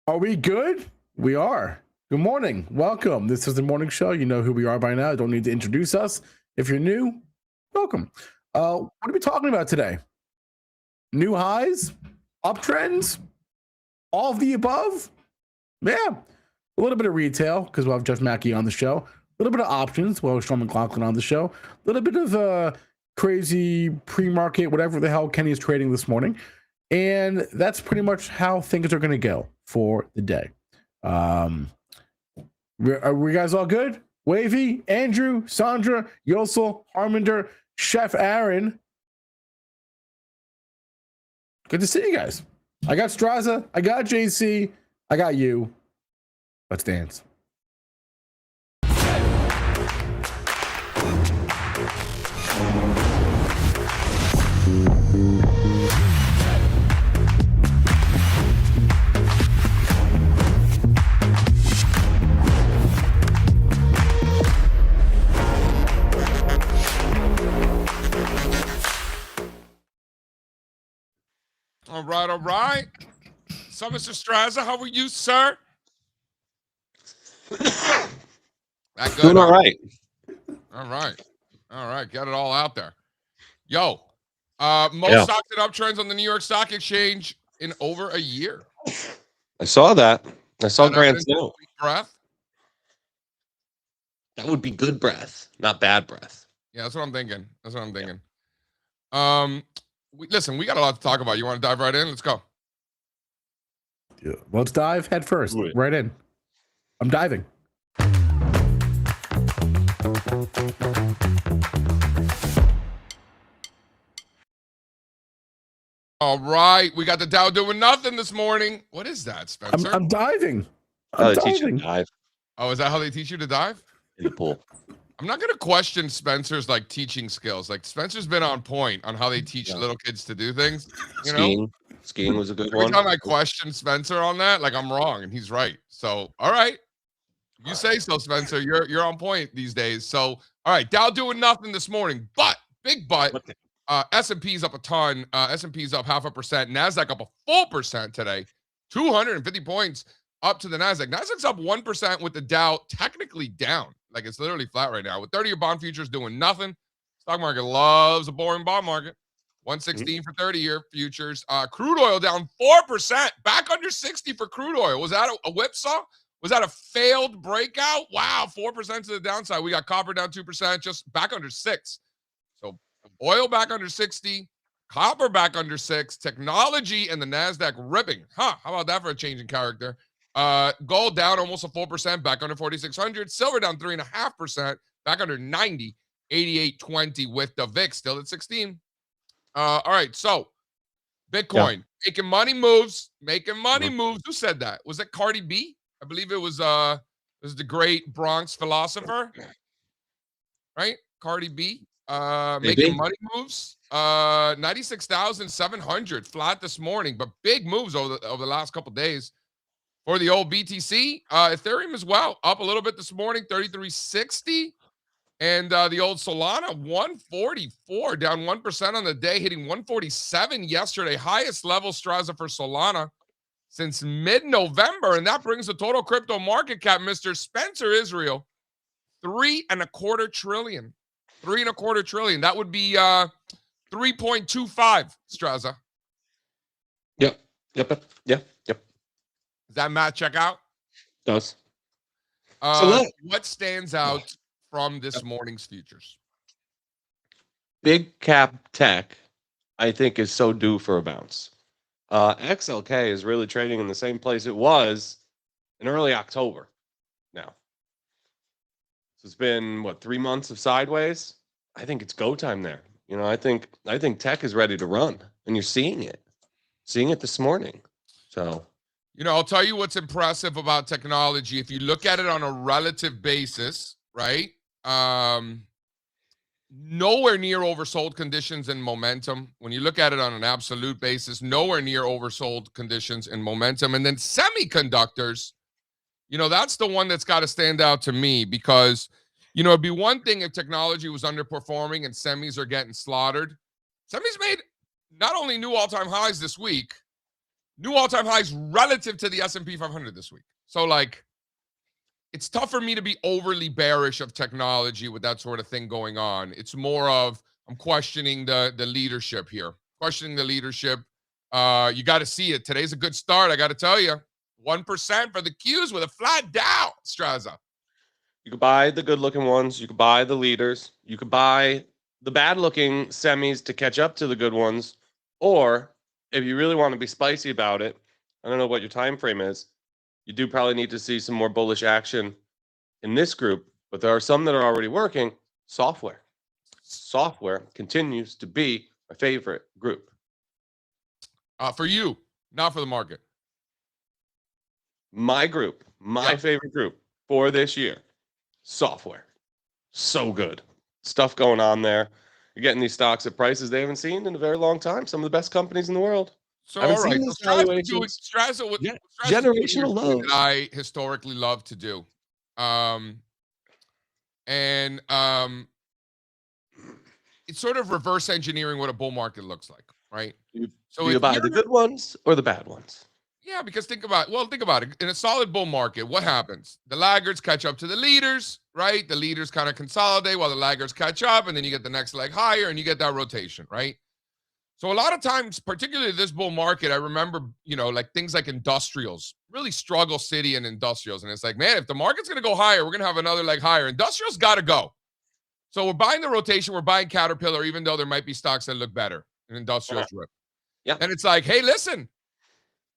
Are we good? We are. Good morning. Welcome. This is the morning show. You know who we are by now. Don't need to introduce us. If you're new, welcome. What are we talking about today? New highs? Uptrends? All of the above? Yeah. A little bit of retail because we'll have Jeff Macke on the show. A little bit of options. We'll have Sean McLaughlin on the show. A little bit of crazy pre-market, whatever the hell Kenny is trading this morning. And that's pretty much how things are going to go for the day. Are we guys all good? Wavy, Andrew, Sandra, Yosel, Harminder, Chef Aaron. Good to see you guys. I got Strazza. I got JC. I got you. Let's dance. All right. So, Mr. Strazza, how are you, sir? That good, Doing all right. All right. Got it all out there. Yo, most stocks and uptrends on the New York Stock Exchange in over a year. I saw that. I saw Grant's note. Breath. That would be good breath, not bad breath. Yeah, that's what I'm thinking. Listen, we got a lot to talk about. You want to dive right in? Let's go. Yeah, let's dive head first. Right in. I'm diving. All right. We got the Dow doing nothing this morning. What is that, Spencer? I'm diving. I'm diving. Dive oh, is that how they teach you to dive? in the pool. I'm not going to question Spencer's teaching skills. Spencer's been on point on how they teach little kids to do things. Skiing was a good Every one. Every time I question Spencer on that, I'm wrong and he's right. So, all right. You say so, Spencer. You're on point these days. So, all right. Dow doing nothing this morning, big but. S&P's up a ton. S&P's up 0.5%. NASDAQ up a full percent today. 250 points up to the NASDAQ. NASDAQ's up 1% with the Dow technically down. It's literally flat right now. With 30-year bond futures doing nothing. Stock market loves a boring bond market. 116 for 30-year futures. Crude oil down 4%. Back under 60 for crude oil. Was that a whipsaw? Was that a failed breakout? Wow, 4% to the downside. We got copper down 2%, just back under 6. So oil back under 60, copper back under 6, technology and the NASDAQ ripping. How about that for a change in character? Gold down almost a 4%, back under 4,600. Silver down 3.5%, back under 90, 88.20 with the VIX still at 16. All right, so Bitcoin making money moves. Who said that? Was it Cardi B? I believe it was the great Bronx philosopher, right? Cardi B. Making money moves. 96,700 flat this morning, but big moves over the last couple days for the old BTC. Ethereum as well, up a little bit this morning, 33.60. And the old Solana, 144, down 1% on the day, hitting 147 yesterday. Highest level, Strazza, for Solana since mid-November. And that brings the total crypto market cap, Mr. Spencer Israel, $3.25 trillion. $3.25 trillion. That would be 3.25, Strazza. Yep. Does that math check out? Does. What stands out from this morning's futures? Big cap tech, I think, is so due for a bounce. XLK is really trading in the same place it was in early October now. So it's been 3 months of sideways. I think it's go time there. I think tech is ready to run, and you're seeing it this morning. So, I'll tell you what's impressive about technology. If you look at it on a relative basis, right? Nowhere near oversold conditions and momentum. When you look at it on an absolute basis, nowhere near oversold conditions and momentum. And then semiconductors, that's the one that's got to stand out to me because, it'd be one thing if technology was underperforming and semis are getting slaughtered. Semis made not only new all-time highs this week, new all-time highs relative to the S&P 500 this week. So like, it's tough for me to be overly bearish of technology with that sort of thing going on. It's more of I'm questioning the leadership here. Questioning the leadership. You got to see it. Today's a good start. I got to tell you, 1% for the Qs with a flat Dow. Strazza. You could buy the good-looking ones. You could buy the leaders. You could buy the bad-looking semis to catch up to the good ones. Or if you really want to be spicy about it, I don't know what your time frame is. You do probably need to see some more bullish action in this group, but there are some that are already working. Software. Software continues to be my favorite group. For you, not for the market. My group, my favorite group for this year. Software. So good. Stuff going on there. You're getting these stocks at prices they haven't seen in a very long time. Some of the best companies in the world. So, Haven't all seen right. these So valuations. Strazza, what Yeah. Strazza's doing here Generational is something lows. that I historically love to do. It's sort of reverse engineering what a bull market looks like, right? So Do you if buy you're the good ones or the bad ones? Yeah, because think about it. In a solid bull market, what happens? The laggards catch up to the leaders, right? The leaders kind of consolidate while the laggards catch up, and then you get the next leg higher, and you get that rotation, right? So a lot of times, particularly this bull market, I remember, like things like industrials, really struggle city and industrials. And it's like, man, if the market's going to go higher, we're going to have another leg higher. Industrials got to go. So we're buying the rotation. We're buying Caterpillar, even though there might be stocks that look better in industrials. Yeah. And it's like, hey, listen,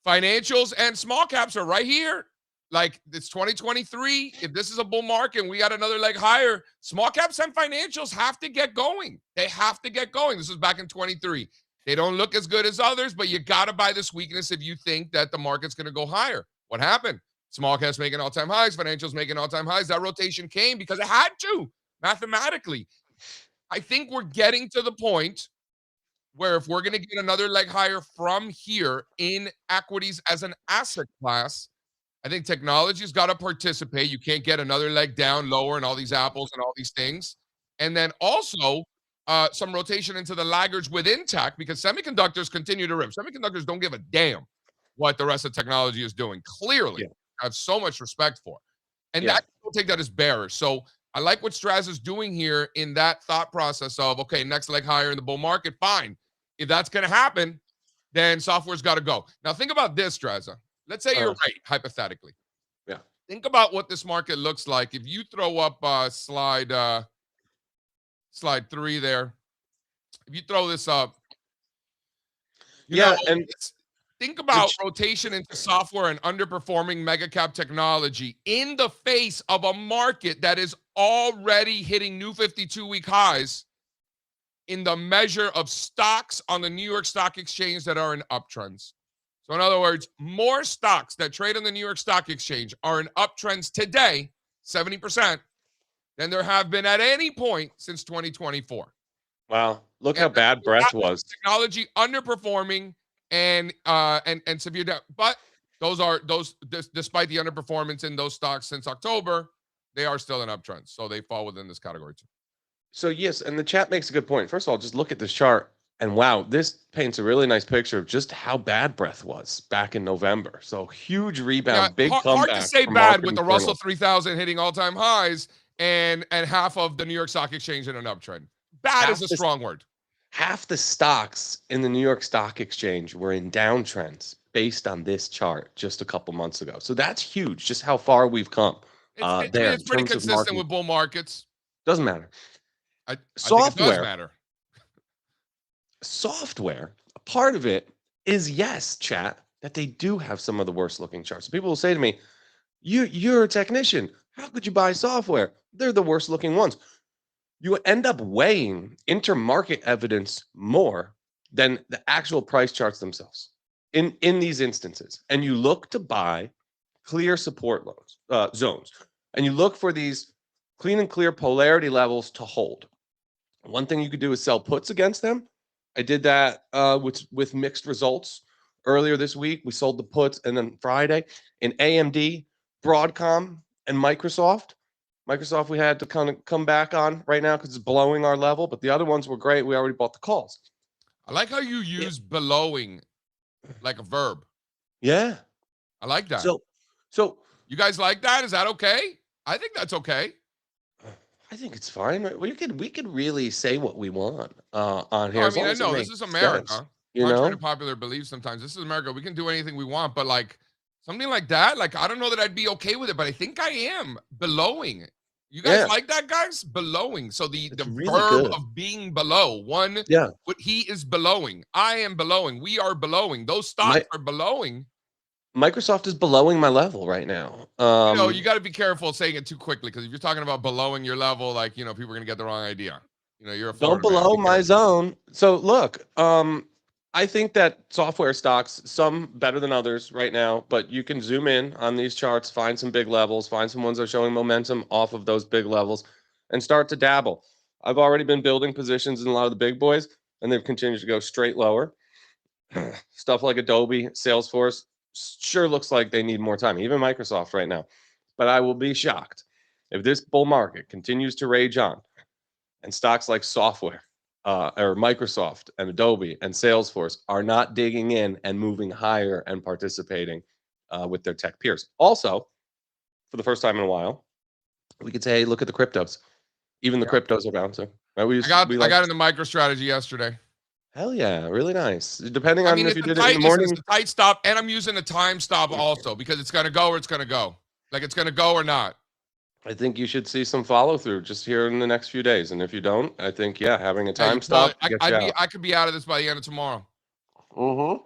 financials and small caps are right here. Like, it's 2023. If this is a bull market and we got another leg higher, small caps and financials have to get going. They have to get going. This was back in 23. They don't look as good as others, but you got to buy this weakness if you think that the market's going to go higher. What happened? Small caps making all-time highs, financials making all-time highs. That rotation came because it had to, mathematically. I think we're getting to the point where if we're going to get another leg higher from here in equities as an asset class, I think technology's got to participate. You can't get another leg down lower and all these apples and all these things. And then also some rotation into the laggards within tech, because semiconductors continue to rip. Semiconductors don't give a damn what the rest of technology is doing. Clearly, I have so much respect for. And that, don't take that as bearish. So I like what Strazza is doing here in that thought process of, okay, next leg higher in the bull market, fine. If that's going to happen, then software's got to go. Now think about this, Strazza. Let's say you're right, hypothetically. Yeah. Think about what this market looks like. If you throw up slide 3 there, if you throw this up, and think about rotation into software and underperforming mega cap technology in the face of a market that is already hitting new 52-week highs in the measure of stocks on the New York Stock Exchange that are in uptrends. So in other words, more stocks that trade on the New York Stock Exchange are in uptrends today, 70%, than there have been at any point since 2024. Wow. Look how bad breath was. Technology underperforming and severe debt. But despite the underperformance in those stocks since October, they are still in uptrends. So they fall within this category too. So yes, and the chat makes a good point. First of all, just look at this chart. And wow, this paints a really nice picture of just how bad breath was back in November. So huge rebound, big comeback. Hard to say bad with the Russell 3000 hitting all-time highs and half of the New York Stock Exchange in an uptrend. Bad is a strong word. Half the stocks in the New York Stock Exchange were in downtrends based on this chart just a couple months ago. So that's huge, just how far we've come. It's pretty consistent with bull markets. Doesn't matter. I think it does matter. Software, a part of it is, yes, chat, that they do have some of the worst looking charts. People will say to me, you're a technician. How could you buy software? They're the worst looking ones. You end up weighing intermarket evidence more than the actual price charts themselves in these instances. And you look to buy clear support zones. And you look for these clean and clear polarity levels to hold. One thing you could do is sell puts against them. I did that with mixed results earlier this week. We sold the puts, and then Friday in AMD, Broadcom, and Microsoft. Microsoft we had to kind of come back on right now because it's blowing our level, but the other ones were great. We already bought the calls. I like how you use blowing like a verb. Yeah. I like that. So You guys like that? Is that okay? I think that's okay. I think it's fine. We could really say what we want on No, here I as mean, long I as it know this makes is sense. America. You Contrary to know? popular belief, sometimes this is America. We can do anything we want, but like something like that, like I don't know that I'd be okay with it, but I think I am bellowing. You guys Yeah, like that, guys? Bellowing. So the it's really verb good. of being below. One, Yeah. what he is bellowing. I am bellowing. We are bellowing. Those stocks My are bellowing. Microsoft is blowing my level right now. You got to be careful saying it too quickly because if you're talking about blowing your level, like people are gonna get the wrong idea. You're a don't Florida man. below Be my careful. zone. So look, I think that software stocks, some better than others right now, but you can zoom in on these charts, find some big levels, find some ones that are showing momentum off of those big levels, and start to dabble. I've already been building positions in a lot of the big boys, and they've continued to go straight lower. Stuff like Adobe, Salesforce, sure looks like they need more time, even Microsoft right now. But I will be shocked if this bull market continues to rage on and stocks like software or Microsoft and Adobe and Salesforce are not digging in and moving higher and participating with their tech peers. Also, for the first time in a while, we could say, hey, look at the cryptos. Even the Yeah. cryptos are bouncing. Right? I got into MicroStrategy yesterday. Hell yeah, really nice. Depending I on mean, if you did it in the it's morning. a tight stop, and I'm using a time stop also because it's gonna go or it's gonna go. Like it's gonna go or not. I think you should see some follow through just here in the next few days. And if you don't, I think having a Yeah, you time pull it. stop gets you out. I could be out of this by the end of tomorrow. Mm-hmm.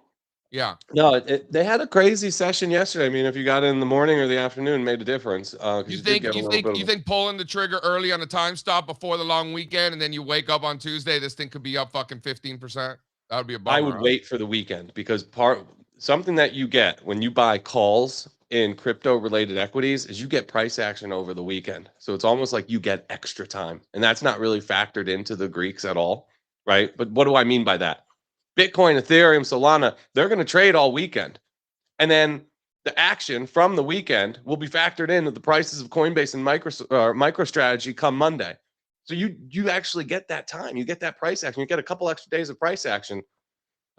Yeah. No, they had a crazy session yesterday. I mean, if you got in the morning or the afternoon, made a difference because you did get a little bit You of. think pulling the trigger early on a time stop before the long weekend, and then you wake up on Tuesday, this thing could be up fucking 15%. That would be a I bummer. would Huh? wait for the weekend because something that you get when you buy calls in crypto related equities is you get price action over the weekend. So it's almost like you get extra time, and that's not really factored into the Greeks at all, right? But what do I mean by that? Bitcoin, Ethereum, Solana, they're going to trade all weekend. And then the action from the weekend will be factored into the prices of Coinbase and MicroStrategy come Monday. So you actually get that time. You get that price action. You get a couple extra days of price action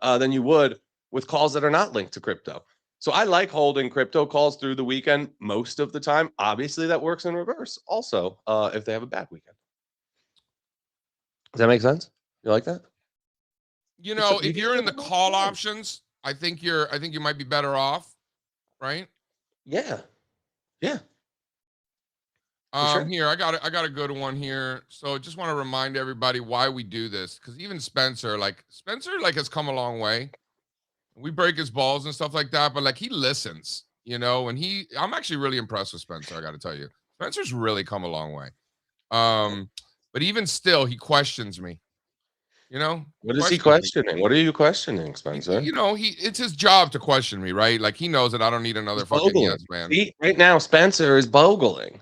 than you would with calls that are not linked to crypto. So I like holding crypto calls through the weekend most of the time. Obviously, that works in reverse also if they have a bad weekend. Does that make sense? You like that? If you're in the call options, I think you might be better off, right? Yeah. Yeah. Sure. Here I got a good one here. So just want to remind everybody why we do this, because even Spencer has come a long way. We break his balls and stuff like that, but like he listens, and I'm actually really impressed with Spencer. I got to tell you, Spencer's really come a long way. But even still, he questions me. What is he questioning? What are you questioning, Spencer? It's his job to question me, right? Like he knows that I don't need another He's fucking bogling. yes man. See, right now, Spencer is bogling.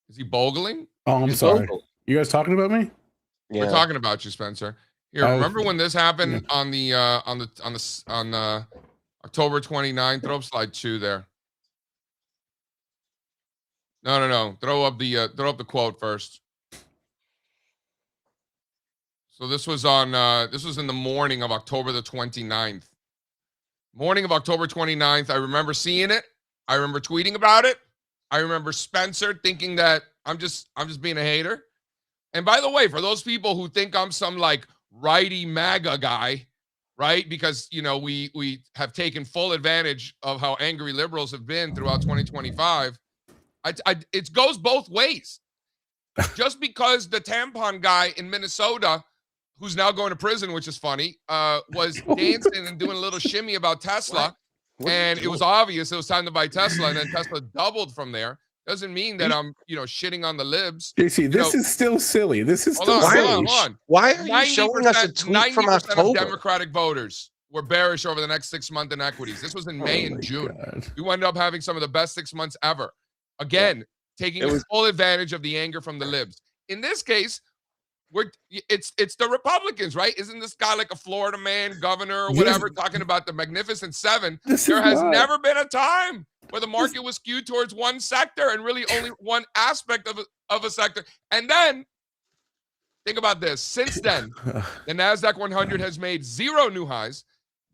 Is he bogling? Oh, I'm He's sorry. bogling. You guys talking about me? We're Yeah. talking about you, Spencer. Here, remember when this happened on October 29th? Throw up slide 2 there. No. Throw up the quote first. So this was in the morning of October the 29th. Morning of October 29th. I remember seeing it. I remember tweeting about it. I remember Spencer thinking that I'm just being a hater. And by the way, for those people who think I'm some like righty MAGA guy, right? Because we have taken full advantage of how angry liberals have been throughout 2025. It goes both ways. Just because the tampon guy in Minnesota, who's now going to prison, which is funny, was dancing and doing a little shimmy about Tesla, and it was obvious it was time to buy Tesla, and then Tesla doubled from there. Doesn't mean that I'm, shitting on the libs. JC, this is still silly. This is still silly. Hold on. Why are you showing us a tweet from 90% October? of Democratic voters were bearish over the next 6 months in equities. This was in May and June. God. We ended up having some of the best 6 months ever. Again, taking full advantage of the anger from the libs. In this case, it's the Republicans, right? Isn't this guy like a Florida man, governor, or whatever, talking about the Magnificent Seven? There has never been a time where the market was skewed towards one sector and really only one aspect of a sector. And then think about this. Since then, the NASDAQ 100 has made 0 new highs.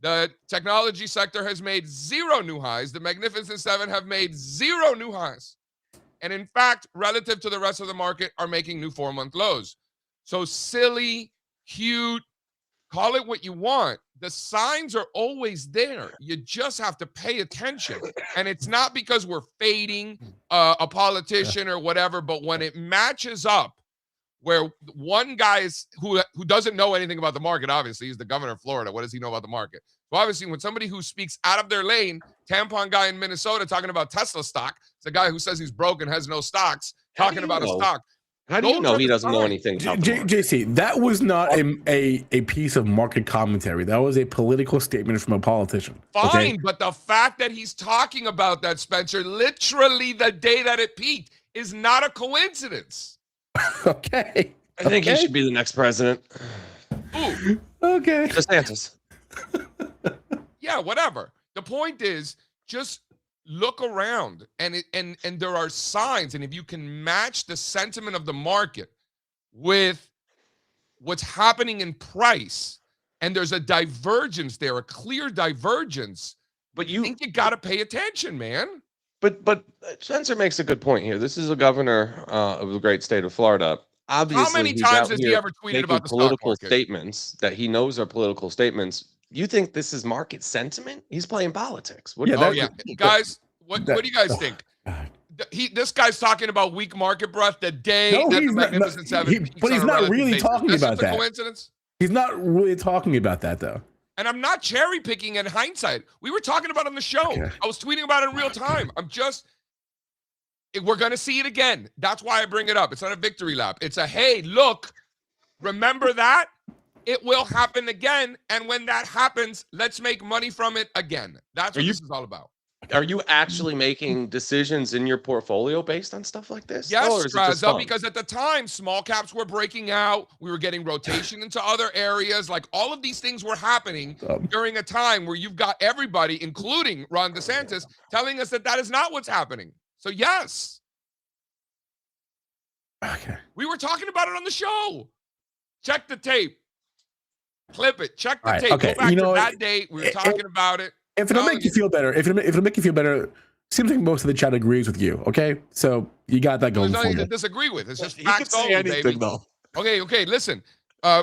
The technology sector has made 0 new highs. The Magnificent Seven have made 0 new highs. And in fact, relative to the rest of the market, are making new 4-month lows. So silly, cute, call it what you want. The signs are always there. You just have to pay attention. And it's not because we're fading a politician or whatever, but when it matches up where one guy is who doesn't know anything about the market, obviously, he's the governor of Florida. What does he know about the market? So obviously, when somebody who speaks out of their lane, tampon guy in Minnesota talking about Tesla stock, it's a guy who says he's broke and has no stocks, talking about a stock. How do you know he doesn't know anything about the market? JC, that was not a piece of market commentary. That was a political statement from a politician. Fine, okay? But the fact that he's talking about that, Spencer, literally the day that it peaked, is not a coincidence. Okay. I think he should be the next president. Ooh. Okay. DeSantis. Yeah, whatever. The point is, just look around, and there are signs, and if you can match the sentiment of the market with what's happening in price, and there's a divergence there, a clear divergence, but I think you got to pay attention, man. But Spencer makes a good point here. This is a governor of the great state of Florida. Obviously, how many times has he ever tweeted about the political stock market? Statements that he knows are political statements? You think this is market sentiment? He's playing politics. Guys, what do you guys think? This guy's talking about weak market breath the day that the Magnificent Seven. But he's not really talking about that. Coincidence? He's not really talking about that, though. And I'm not cherry picking in hindsight. We were talking about it on the show. Okay. I was tweeting about it in real time. We're going to see it again. That's why I bring it up. It's not a victory lap. It's a, hey, look, remember that? It will happen again. And when that happens, let's make money from it again. That's what this is all about. Are you actually making decisions in your portfolio based on stuff like this? Yes, Strazza, because at the time, small caps were breaking out. We were getting rotation into other areas. Like all of these things were happening during a time where you've got everybody, including Ron DeSantis, telling us that that is not what's happening. So yes. Okay. We were talking about it on the show. Check the tape. Clip it. Check the tape. Okay. Go back to that date. We were talking about it. If it'll make you feel better, it'll make you feel better, seems like most of the chat agrees with you. Okay, so you got that going. There's for nothing you. to disagree with. It's just you can facts say only, anything, baby. though. Okay. Listen,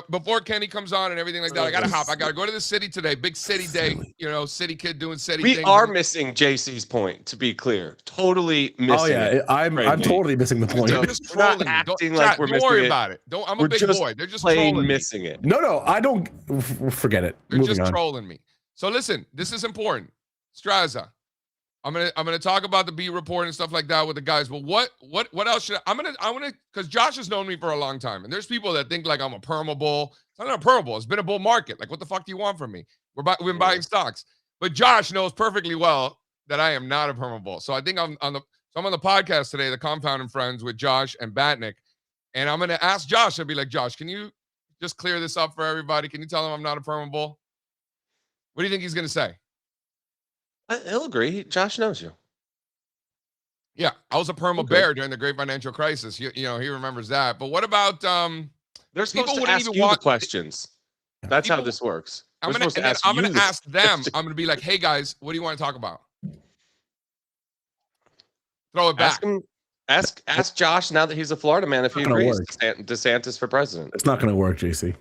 before Kenny comes on and everything like that, I gotta hop. I gotta go to the city today. Big city day. You know, city kid doing city things. We are missing JC's point. To be clear, totally missing. Oh yeah, I'm totally missing the point. They're just trolling me. Don't worry about it. I'm a big boy. They're just trolling missing it. No, I don't. Forget it. They're just trolling me. So listen, this is important. Strazza, I'm gonna talk about the beat report and stuff like that with the guys. But what else should I want to because Josh has known me for a long time, and there's people that think like I'm a perma bull. It's not a perma bull. It's been a bull market. Like what the fuck do you want from me? We've been buying stocks, but Josh knows perfectly well that I am not a perma bull. So I think I'm on the podcast today, the Compound and Friends with Josh and Batnick, and I'm gonna ask Josh. I'll be like, Josh, can you just clear this up for everybody? Can you tell him I'm not a perma bull? What do you think he's gonna say? He'll agree. Josh knows you. Yeah, I was a perma bear during the great financial crisis. You know, he remembers that. But what about they're supposed to ask you the questions. That's how this works. I'm gonna ask them. I'm gonna be like, hey guys, what do you want to talk about? Throw it back. Ask Josh now that he's a Florida man if he agrees DeSantis for president. It's not gonna work, JC.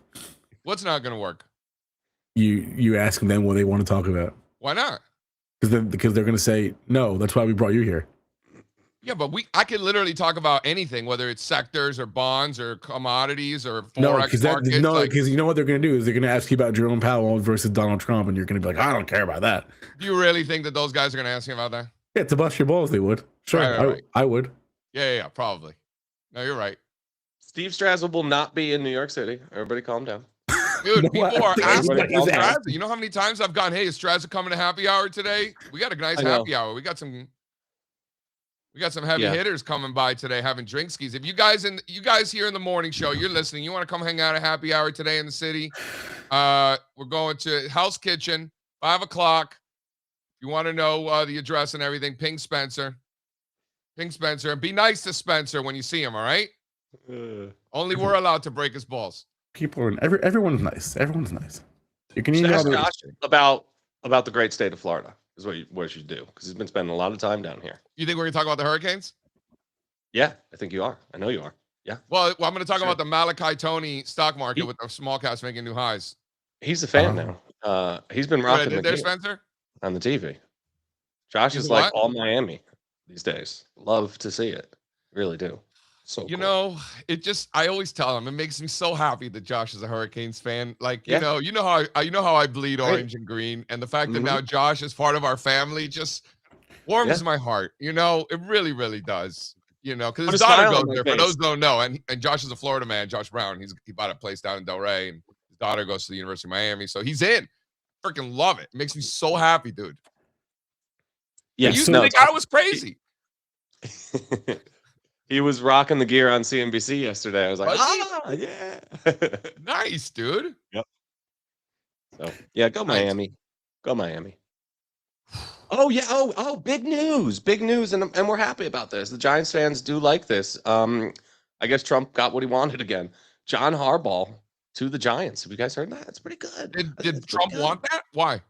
What's not gonna work? You asking them what they want to talk about. Why not? Because they're going to say, no, that's why we brought you here. Yeah, but I could literally talk about anything, whether it's sectors or bonds or commodities or forex markets. No, because you know what they're going to do is they're going to ask you about Jerome Powell versus Donald Trump, and you're going to be like, I don't care about that. Do you really think that those guys are going to ask you about that? Yeah, to bust your balls, they would. Sure, right. I would. Yeah, probably. No, you're right. Steve Strazza will not be in New York City. Everybody calm down. Dude, people are asking Strazza. You know how many times I've gone, hey, is Strazza coming to happy hour today? We got a nice happy hour. We got some heavy hitters coming by today having drink skis. If you guys here in the morning show, you're listening, you want to come hang out at happy hour today in the city, we're going to Hell's Kitchen, 5:00. If you want to know the address and everything, ping Spencer. And be nice to Spencer when you see him, all right? Only we're allowed to break his balls. People are everyone's nice. Everyone's nice. You can Should email ask the Josh about the great state of Florida is what you should do, because he's been spending a lot of time down here. You think we're gonna talk about the Hurricanes? Yeah, I think you are. I know you are. Yeah. Well, I'm going to talk Sure. about the Malachi Tony stock market He- with the small caps making new highs. He's a fan now. He's been See what I rocking the did there, gear Spencer? on the TV. Josh He's is like what? all Miami these days. Love to see it. Really do. So You cool. know, I always tell him, it makes me so happy that Josh is a Hurricanes fan. Like, Yeah. you know how I bleed Right. orange and green, and the fact that Mhm. now Josh is part of our family just warms Yeah. my heart. You know, it really, really does. You know, because Put his a daughter smile goes on my there. For face. those who don't know, and Josh is a Florida man, Josh Brown. He bought a place down in Delray, and his daughter goes to the University of Miami, so he's in. Freaking love it. It makes me so happy, dude. Yeah. I used to No, think I was crazy. he was rocking the gear on CNBC yesterday. I was like, Was he? yeah. Nice, dude. So yeah, go Nice. Miami. Go Miami. Oh yeah. Oh, big news. Big news. And we're happy about this. The Giants fans do like this. I guess Trump got what he wanted again. John Harbaugh to the Giants. Have you guys heard that? It's pretty good. I think Did it's pretty Trump good. want that? Why?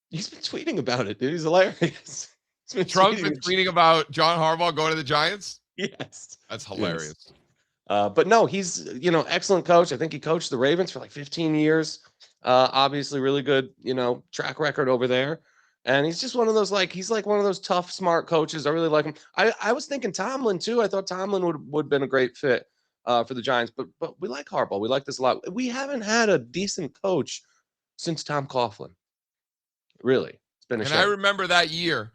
He's been tweeting about it, dude. He's hilarious. He's been Trump's been tweeting. tweeting about John Harbaugh going to the Giants. Yes. That's hilarious. But no, he's excellent coach. I think he coached the Ravens for like 15 years. Obviously, really good track record over there. And he's just one of those he's like one of those tough, smart coaches. I really like him. I was thinking Tomlin too. I thought Tomlin would have been a great fit for the Giants. But we like Harbaugh. We like this a lot. We haven't had a decent coach since Tom Coughlin. Really, it's been a And shame. I remember that year,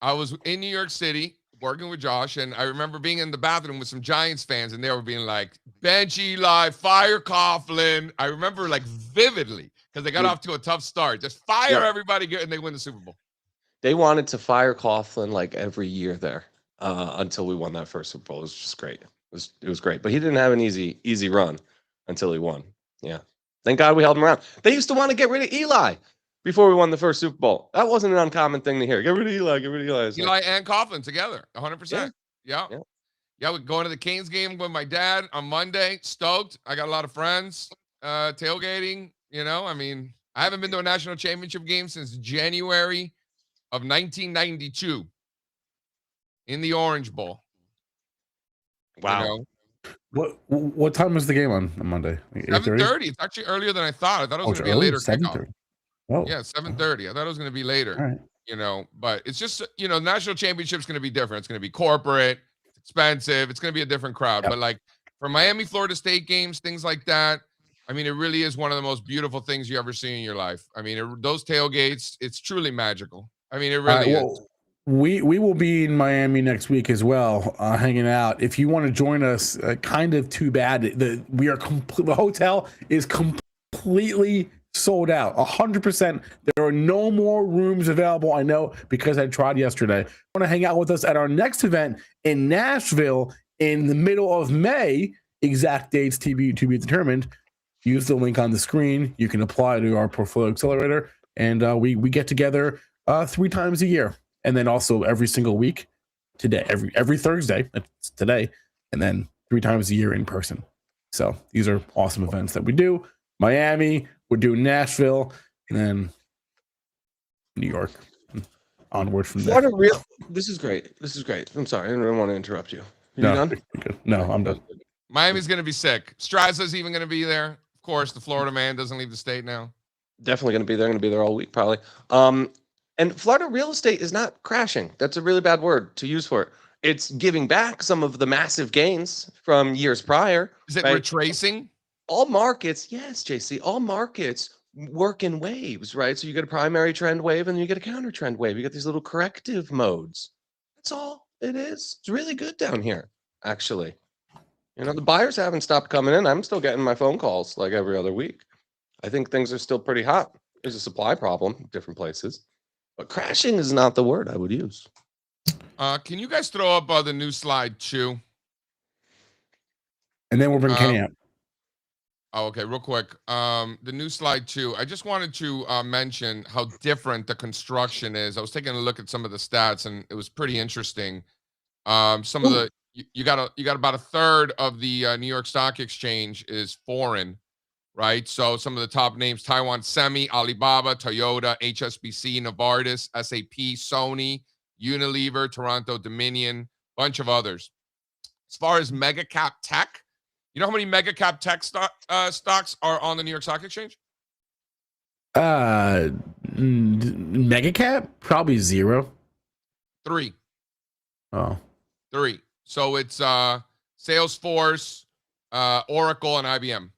I was in New York City working with Josh, and I remember being in the bathroom with some Giants fans, and they were being like, bench Eli, fire Coughlin. I remember like vividly, because they got off to a tough start. Just fire everybody, and they win the Super Bowl. They wanted to fire Coughlin like every year there until we won that first Super Bowl. It was just great. It was great. But he didn't have an easy run until he won. Yeah. Thank God we held him around. They used to want to get rid of Eli before we won the first Super Bowl. That wasn't an uncommon thing to hear. Get rid of Eli. Get rid of Eli. It's Eli and Coughlin together, 100%. Yeah. Yeah, we're going to the Canes game with my dad on Monday. Stoked. I got a lot of friends tailgating. I mean, I haven't been to a national championship game since January of 1992 in the Orange Bowl. Wow. What time was the game on Monday? 7:30. It's actually earlier than I thought. I thought it was going to be a later kickoff. Oh, yeah, 7:30. I thought it was going to be later. All right. But it's just national championship's going to be different. It's going to be corporate, it's expensive. It's going to be a different crowd. Yep. But like for Miami, Florida State games, things like that. I mean, it really is one of the most beautiful things you ever see in your life. I mean, those tailgates, it's truly magical. I mean, it really is. We will be in Miami next week as well, hanging out. If you want to join us, kind of too bad. The hotel is completely sold out, 100%. There are no more rooms available. I know because I tried yesterday. Want to hang out with us at our next event in Nashville in the middle of May? Exact dates to be determined. Use the link on the screen. You can apply to our portfolio accelerator, and we get together 3 times a year. And then also every single week today, every Thursday, that's today, and then 3 times a year in person. So these are awesome events that we do. Miami, we're doing Nashville, and then New York. Onward from there. This is great. I'm sorry. I didn't want to interrupt you. You No, done? No, I'm done. Miami's going to be sick. Strazza's even going to be there. Of course, the Florida man doesn't leave the state now. Definitely going to be there. Going to be there all week, probably. And Florida real estate is not crashing. That's a really bad word to use for it. It's giving back some of the massive gains from years prior. Is it right? retracing? All markets, yes, JC, all markets work in waves, right? So you get a primary trend wave and then you get a counter trend wave. You get these little corrective modes. That's all it is. It's really good down here, actually. The buyers haven't stopped coming in. I'm still getting my phone calls like every other week. I think things are still pretty hot. There's a supply problem in different places. But crashing is not the word I would use. Can you guys throw up the new slide 2? And then we'll bring Kenny out. Oh, okay, real quick. The new slide 2. I just wanted to mention how different the construction is. I was taking a look at some of the stats, and it was pretty interesting. Some of the you got about a third of the New York Stock Exchange is foreign, right? So some of the top names: Taiwan Semi, Alibaba, Toyota, HSBC, Novartis, SAP, Sony, Unilever, Toronto Dominion, bunch of others. As far as mega cap tech, you know how many mega cap tech stocks are on the New York Stock Exchange? Mega cap? Probably 0. 3. Oh. 3. So it's Salesforce, Oracle, and IBM.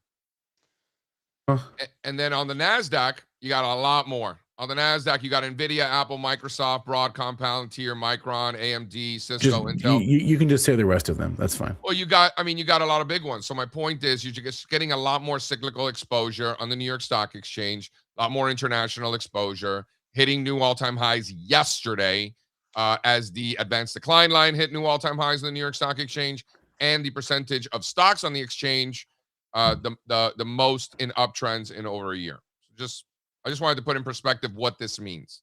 Huh. And then on the NASDAQ, you got a lot more. On the NASDAQ, you got NVIDIA, Apple, Microsoft, Broadcom, Palantir, Micron, AMD, Cisco, Intel. You can just say the rest of them. That's fine. Well, you got a lot of big ones. So my point is you're just getting a lot more cyclical exposure on the New York Stock Exchange, a lot more international exposure, hitting new all-time highs yesterday as the advanced decline line hit new all-time highs in the New York Stock Exchange, and the percentage of stocks on the exchange the most in uptrends in over a year. So I just wanted to put in perspective what this means.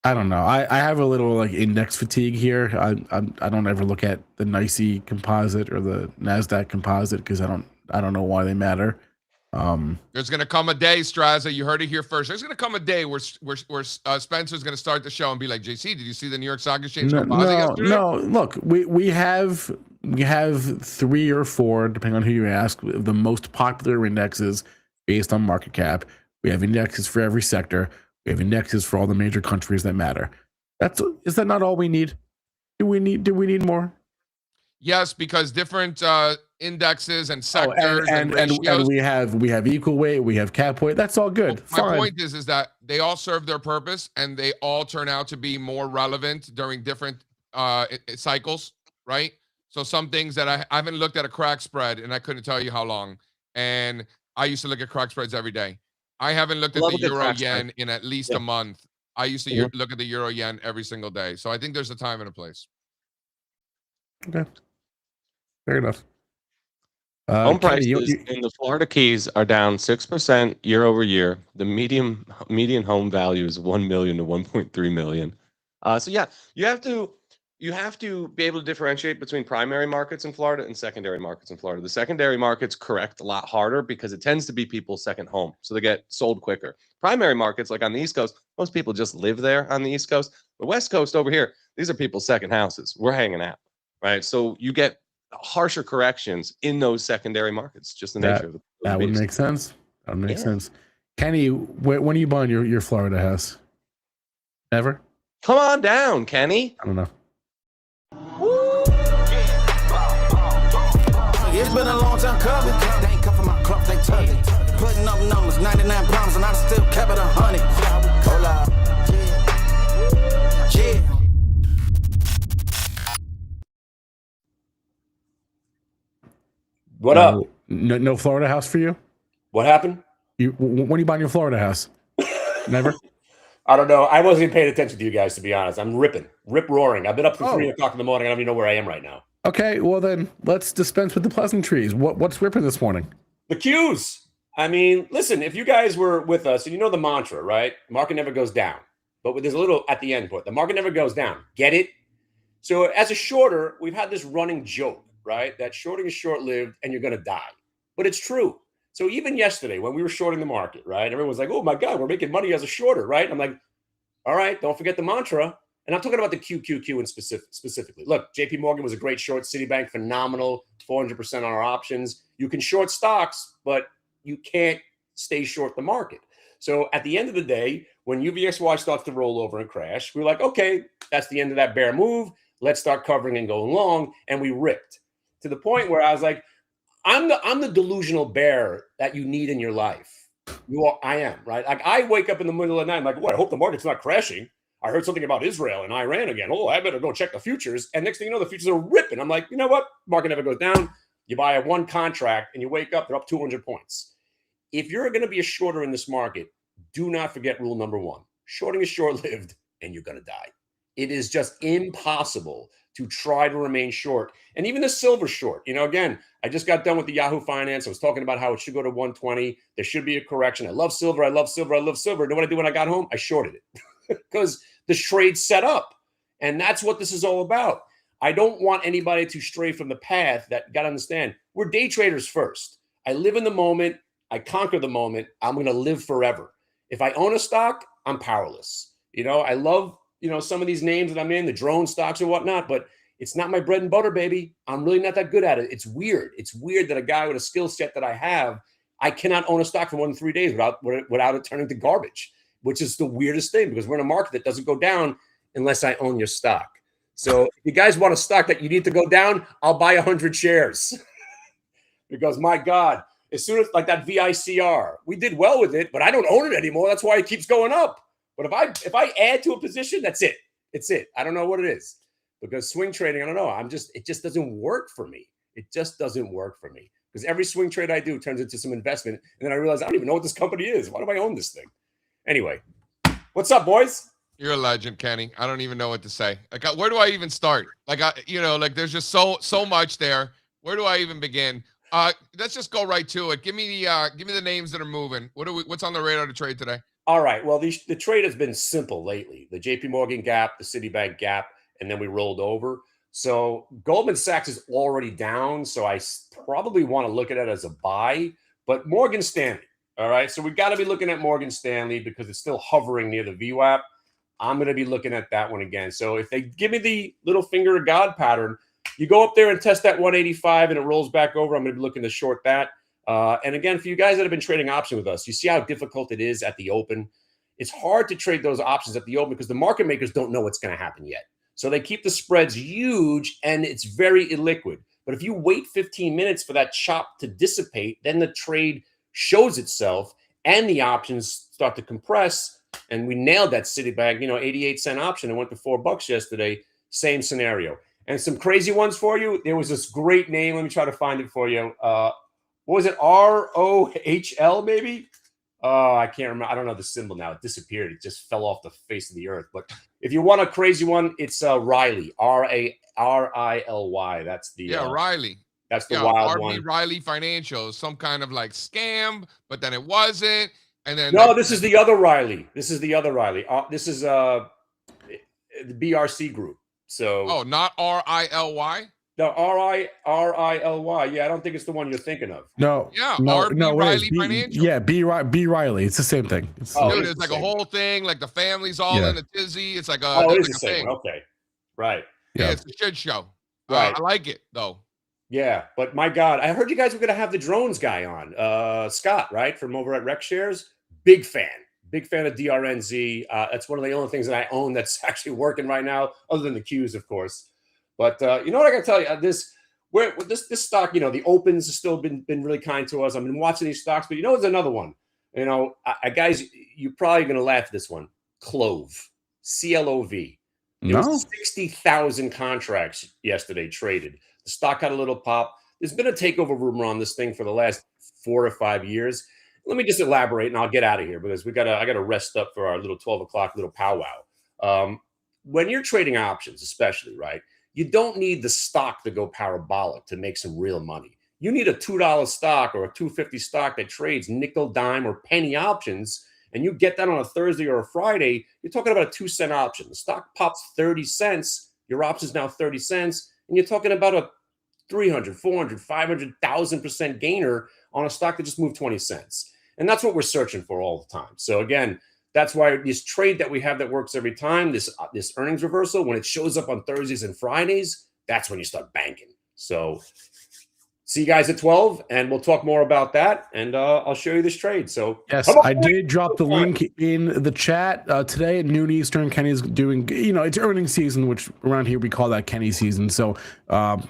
I don't know. I have a little like index fatigue here. I don't ever look at the NYSE composite or the NASDAQ composite because I don't know why they matter. There's going to come a day, Strazza, you heard it here first. There's going to come a day where Spencer's going to start the show and be like, JC, did you see the New York Stock Exchange composite yesterday? No. Look, we have 3 or 4, depending on who you ask, the most popular indexes based on market cap. We have indexes for every sector. We have indexes for all the major countries that matter. Is that not all we need? Do we need more? Yes, because different indexes and sectors and ratios, and we have equal weight, we have cap weight. That's all good. Well, my point is that they all serve their purpose and they all turn out to be more relevant during different cycles, right? So some things that I haven't looked at a crack spread and I couldn't tell you how long. And I used to look at crack spreads every day. I haven't looked at the euro yen in at least a month. I used to look at the euro yen every single day. So I think there's a time and a place. Okay. Fair enough. Home prices in the Florida Keys are down 6% year over year. The median home value is $1 million to $1.3 million. So yeah, you have to be able to differentiate between primary markets in Florida and secondary markets in Florida. The secondary markets correct a lot harder because it tends to be people's second home, so they get sold quicker. Primary markets, like on the East Coast, most people just live there on the East Coast. The West Coast over here, these are people's second houses. We're hanging out, right? So you get harsher corrections in those secondary markets. Just the nature of the that would make sense. That would make sense. Kenny, when are you buying your Florida house? Never? Come on down, Kenny. I don't know. It's been a long time coming. They ain't come from my club, they tug it. Putting up numbers, 99 pounds, and I still kept it 100. Hold up. Yeah. What up? No Florida house for you? What happened? When are you buying your Florida house? Never? I don't know. I wasn't even paying attention to you guys, to be honest. I'm rip roaring. I've been up to 3 o'clock in the morning. I don't even know where I am right now. Okay, well then let's dispense with the pleasantries. What's ripping this morning? The Qs. I mean, listen, if you guys were with us, and you know the mantra, right? Market never goes down. But there's a little at the end, but the market never goes down. Get it? So as a shorter, we've had this running joke, right? That shorting is short-lived and you're going to die. But it's true. So even yesterday when we were shorting the market, right? Everyone's like, oh my God, we're making money as a shorter, right? I'm like, all right, don't forget the mantra. And I'm talking about the QQQ in specifically. Look, JP Morgan was a great short. Citibank, phenomenal, 400% on our options. You can short stocks, but you can't stay short the market. So at the end of the day, when UVXY starts to roll over and crash, we're like, okay, that's the end of that bear move. Let's start covering and going long. And we ripped to the point where I was like, I'm the delusional bear that you need in your life. I am, right? Like I wake up in the middle of the night, I'm like, what? I hope the market's not crashing. I heard something about Israel and Iran again. Oh, I better go check the futures. And next thing you know, the futures are ripping. I'm like, you know what? Market never goes down. You buy a one contract and you wake up, they're up 200 points. If you're going to be a shorter in this market, do not forget rule number 1. Shorting is short-lived and you're going to die. It is just impossible to try to remain short. And even the silver short, again, I just got done with the Yahoo Finance. I was talking about how it should go to 120. There should be a correction. I love silver. I love silver. I love silver. You know what I did when I got home? I shorted it because the trade's set up. And that's what this is all about. I don't want anybody to stray from the path. That got to understand, we're day traders first. I live in the moment. I conquer the moment. I'm going to live forever. If I own a stock, I'm powerless. I love, some of these names that I'm in, the drone stocks and whatnot, but it's not my bread and butter, baby. I'm really not that good at it. It's weird. It's weird that a guy with a skill set that I have, I cannot own a stock for more than 3 days without it turning to garbage, which is the weirdest thing because we're in a market that doesn't go down unless I own your stock. So if you guys want a stock that you need to go down, I'll buy 100 shares because my God, as soon as like that VICR, we did well with it, but I don't own it anymore. That's why it keeps going up. But if I add to a position, that's it. It's it. I don't know what it is because swing trading, I don't know. It just doesn't work for me. It just doesn't work for me because every swing trade I do turns into some investment. And then I realize I don't even know what this company is. Why do I own this thing? Anyway, what's up, boys? You're a legend, Kenny. I don't even know what to say. Like, where do I even start? Like, there's just so much there. Where do I even begin? Let's just go right to it. Give me the names that are moving. What's on the radar to trade today? All right. Well, the trade has been simple lately. The JP Morgan gap, the Citibank gap, and then we rolled over. So Goldman Sachs is already down. So I probably want to look at it as a buy, but Morgan Stanley. All right. So we've got to be looking at Morgan Stanley because it's still hovering near the VWAP. I'm going to be looking at that one again. So if they give me the little finger of God pattern, you go up there and test that 185 and it rolls back over, I'm going to be looking to short that. And again, for you guys that have been trading option with us, you see how difficult it is at the open. It's hard to trade those options at the open because the market makers don't know what's going to happen yet. So they keep the spreads huge and it's very illiquid. But if you wait 15 minutes for that chop to dissipate, then the trade shows itself and the options start to compress. And we nailed that Citibank, 88-cent option. It went to $4 yesterday. Same scenario. And some crazy ones for you. There was this great name. Let me try to find it for you. What was it? ROHL maybe? I can't remember. I don't know the symbol now. It disappeared. It just fell off the face of the earth. But if you want a crazy one, it's Riley. RARILY. That's the Riley. That's the wild RB one. Riley Financial, some kind of like scam, but then it wasn't. And then this is the other Riley. This is the other Riley. This is the BRC group. So not RILY. No, RILY. Yeah, I don't think it's the one you're thinking of. No. RB Riley Financial. Yeah, B Riley. It's the same thing. It's like a whole thing. Like the family's all in a tizzy. It's like it is the same. Thing. Okay, right. Yeah, it's a shit show. Right. I like it though. Yeah, but my God, I heard you guys were going to have the drones guy on. Scott, right, from over at Rec Shares. Big fan of DRNZ. That's one of the only things that I own that's actually working right now, other than the Qs, of course. But you know what I got to tell you? This stock, the opens have still been really kind to us. I've been watching these stocks, but there's another one. Guys, you're probably going to laugh at this one. Clove, CLOV. There was 60,000 contracts yesterday traded. The stock had a little pop. There's been a takeover rumor on this thing for the last 4 or 5 years. Let me just elaborate, and I'll get out of here because I got to rest up for our little 12 o'clock little powwow. When you're trading options, especially, right? You don't need the stock to go parabolic to make some real money. You need a $2 stock or a $2.50 stock that trades nickel, dime, or penny options, and you get that on a Thursday or a Friday. You're talking about a 2-cent option. The stock pops 30 cents. Your option's now 30 cents, and you're talking about a 300, 400, 500,000% gainer on a stock that just moved 20 cents. And that's what we're searching for all the time. So again, that's why this trade that we have that works every time, this earnings reversal, when it shows up on Thursdays and Fridays, that's when you start banking. So see you guys at 12, and we'll talk more about that, and I'll show you this trade. So yes, I did drop the link in the chat today at noon Eastern. Kenny's doing, it's earnings season, which around here we call that Kenny season. So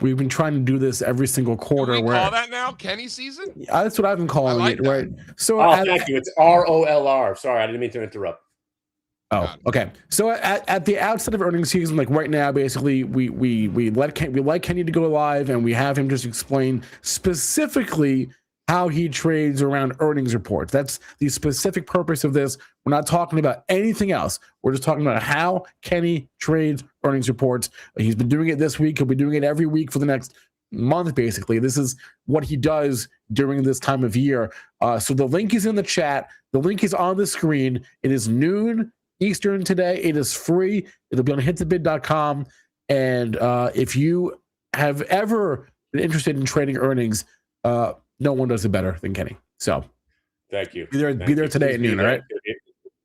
we've been trying to do this every single quarter. Do we call that now Kenny season? That's what I've been calling it, right? So thank you. It's ROLR. Sorry, I didn't mean to interrupt. Oh, okay. So at the outset of earnings season, like right now, basically we like Kenny to go live, and we have him just explain specifically how he trades around earnings reports. That's the specific purpose of this. We're not talking about anything else. We're just talking about how Kenny trades earnings reports. He's been doing it this week. He'll be doing it every week for the next month, basically. This is what he does during this time of year. So the link is in the chat. The link is on the screen. It is noon Eastern today. It is free. It'll be on hitzabid.com. And if you have ever been interested in trading earnings, no one does it better than Kenny. So thank you. be there today at Please be noon. All there. right.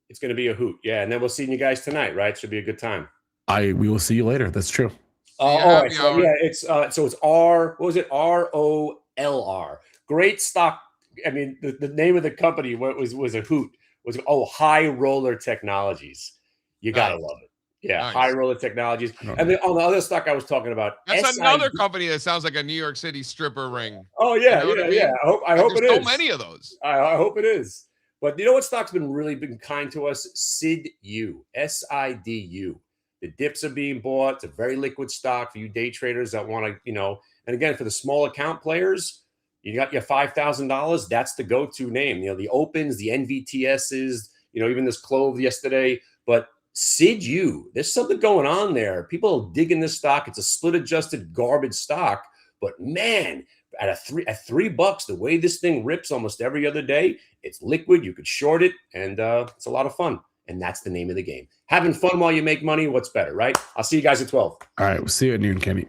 It's going to be a hoot. Yeah, and then we'll see you guys tonight. Right? Should be a good time. We will see you later. That's true. All right. So yeah, it's R. What was it? ROLR. Great stock. I mean, the name of the company was a hoot. Was High Roller Technologies. You gotta love it. Yeah, Nice. High Roller Technologies. And then on the other stock I was talking about, that's another company that sounds like a New York City stripper ring. Oh yeah, you know yeah. I hope it is. So many of those. I hope it is. But you know what stock's been kind to us? SIDU. SIDU. The dips are being bought. It's a very liquid stock for you day traders that want to, and again, for the small account players, you got your $5,000. That's the go-to name. The opens, the NVTSs, even this clove yesterday. But SIDU, there's something going on there. People are digging this stock. It's a split-adjusted garbage stock. But man, at $3, the way this thing rips almost every other day, it's liquid. You could short it, and it's a lot of fun. And that's the name of the game. Having fun while you make money, what's better, right? I'll see you guys at 12. All right, we'll see you at noon, Kenny.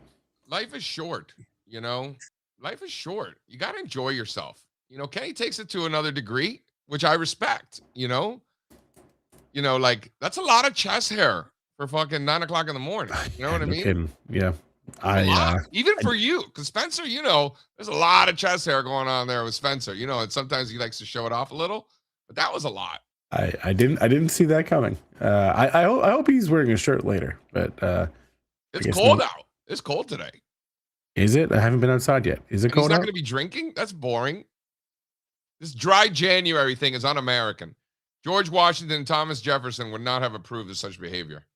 Life is short, Life is short. You got to enjoy yourself. Kenny takes it to another degree, which I respect, like that's a lot of chest hair for fucking 9 o'clock in the morning. You know what I mean? Kidding. Yeah. Even for you, because Spencer, there's a lot of chest hair going on there with Spencer, and sometimes he likes to show it off a little, but that was a lot. I didn't see that coming. I hope he's wearing a shirt later, but it's cold out. It's cold today. Is it? I haven't been outside yet. Is it cold out? He's not going to be drinking? That's boring. This dry January thing is un-American. George Washington and Thomas Jefferson would not have approved of such behavior.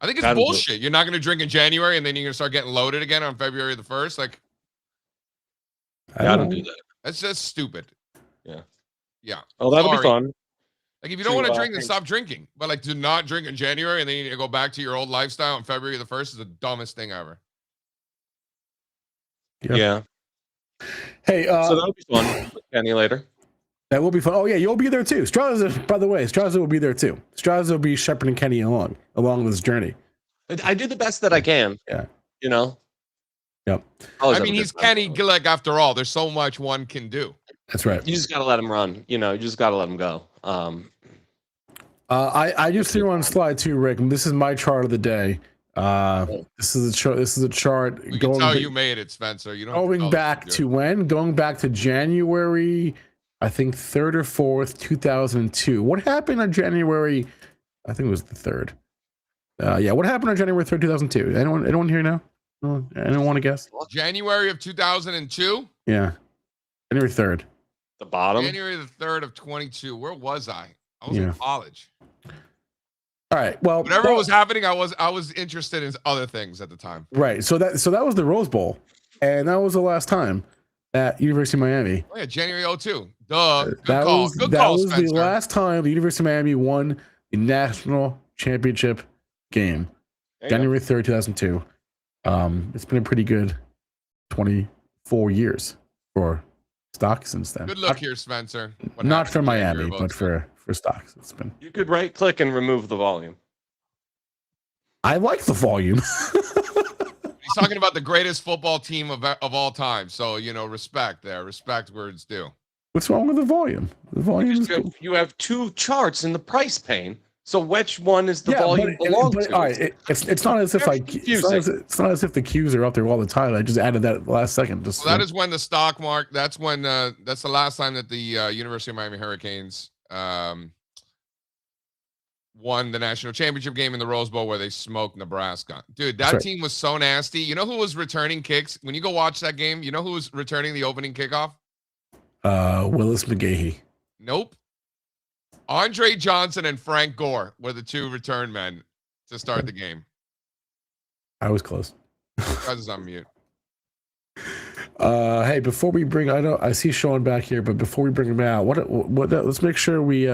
I think it's bullshit. You're not going to drink in January and then you're going to start getting loaded again on February the 1st. Like, I don't do that. That's just stupid. Yeah. Oh, that'll be fun. Like, if you don't want to drink, then stop drinking. But like, do not drink in January and then you need to go back to your old lifestyle on February the 1st is the dumbest thing ever. Yep. Yeah. Hey, so that'll be fun. Kenny later. That will be fun. Oh yeah, you'll be there too. Strazza, by the way, Strazza will be there too. Strazza will be shepherding Kenny along this journey. I do the best that I can. Yeah. Yep. I mean, he's Kenny Gillick after all. There's so much one can do. That's right. You just gotta let him run. You just gotta let him go. I just threw on slide 2, Rick. And this is my chart of the day. This is a chart. This is a chart. We can tell you made it, Spencer. You don't going back to when? Going back to January, I think 3rd or 4th, 2002. What happened on January? I think it was the 3rd. What happened on January 3rd, 2002? Anyone here know? Anyone want to guess? January of 2002? Yeah. January 3rd. The bottom? January the 3rd of 22. Where was I? I was in college. All right. Well, whatever was happening, I was interested in other things at the time. Right. So that was the Rose Bowl, and that was the last time at University of Miami. Oh yeah, January 2002. Duh. Good that call. Was, Good that call, was Spencer. the last time the University of Miami won the national championship game. January 3rd, 2002. It's been a pretty good 24 years for stocks since then. Good look here, Spencer. Not for Miami, but for stocks. It's been. You could right click and remove the volume. I like the volume. He's talking about the greatest football team of all time. So, respect there. Respect where it's due. What's wrong with the volume? The volume is cool. You have 2 charts in the price pane. So which one is the volume belong to? All right, it's not as if it's not as if the cues are up there all the time. I just added that last second. That is when the stock mark. That's when that's the last time that the University of Miami Hurricanes won the national championship game in the Rose Bowl where they smoked Nebraska. Dude, that team was so nasty. You know who was returning kicks? When you go watch that game, you know who was returning the opening kickoff? Willis McGahee. Nope. Andre Johnson and Frank Gore were the 2 return men to start the game. I was close. Guys is on mute. Hey, before we bring, I see Sean back here, but before we bring him out, let's make sure we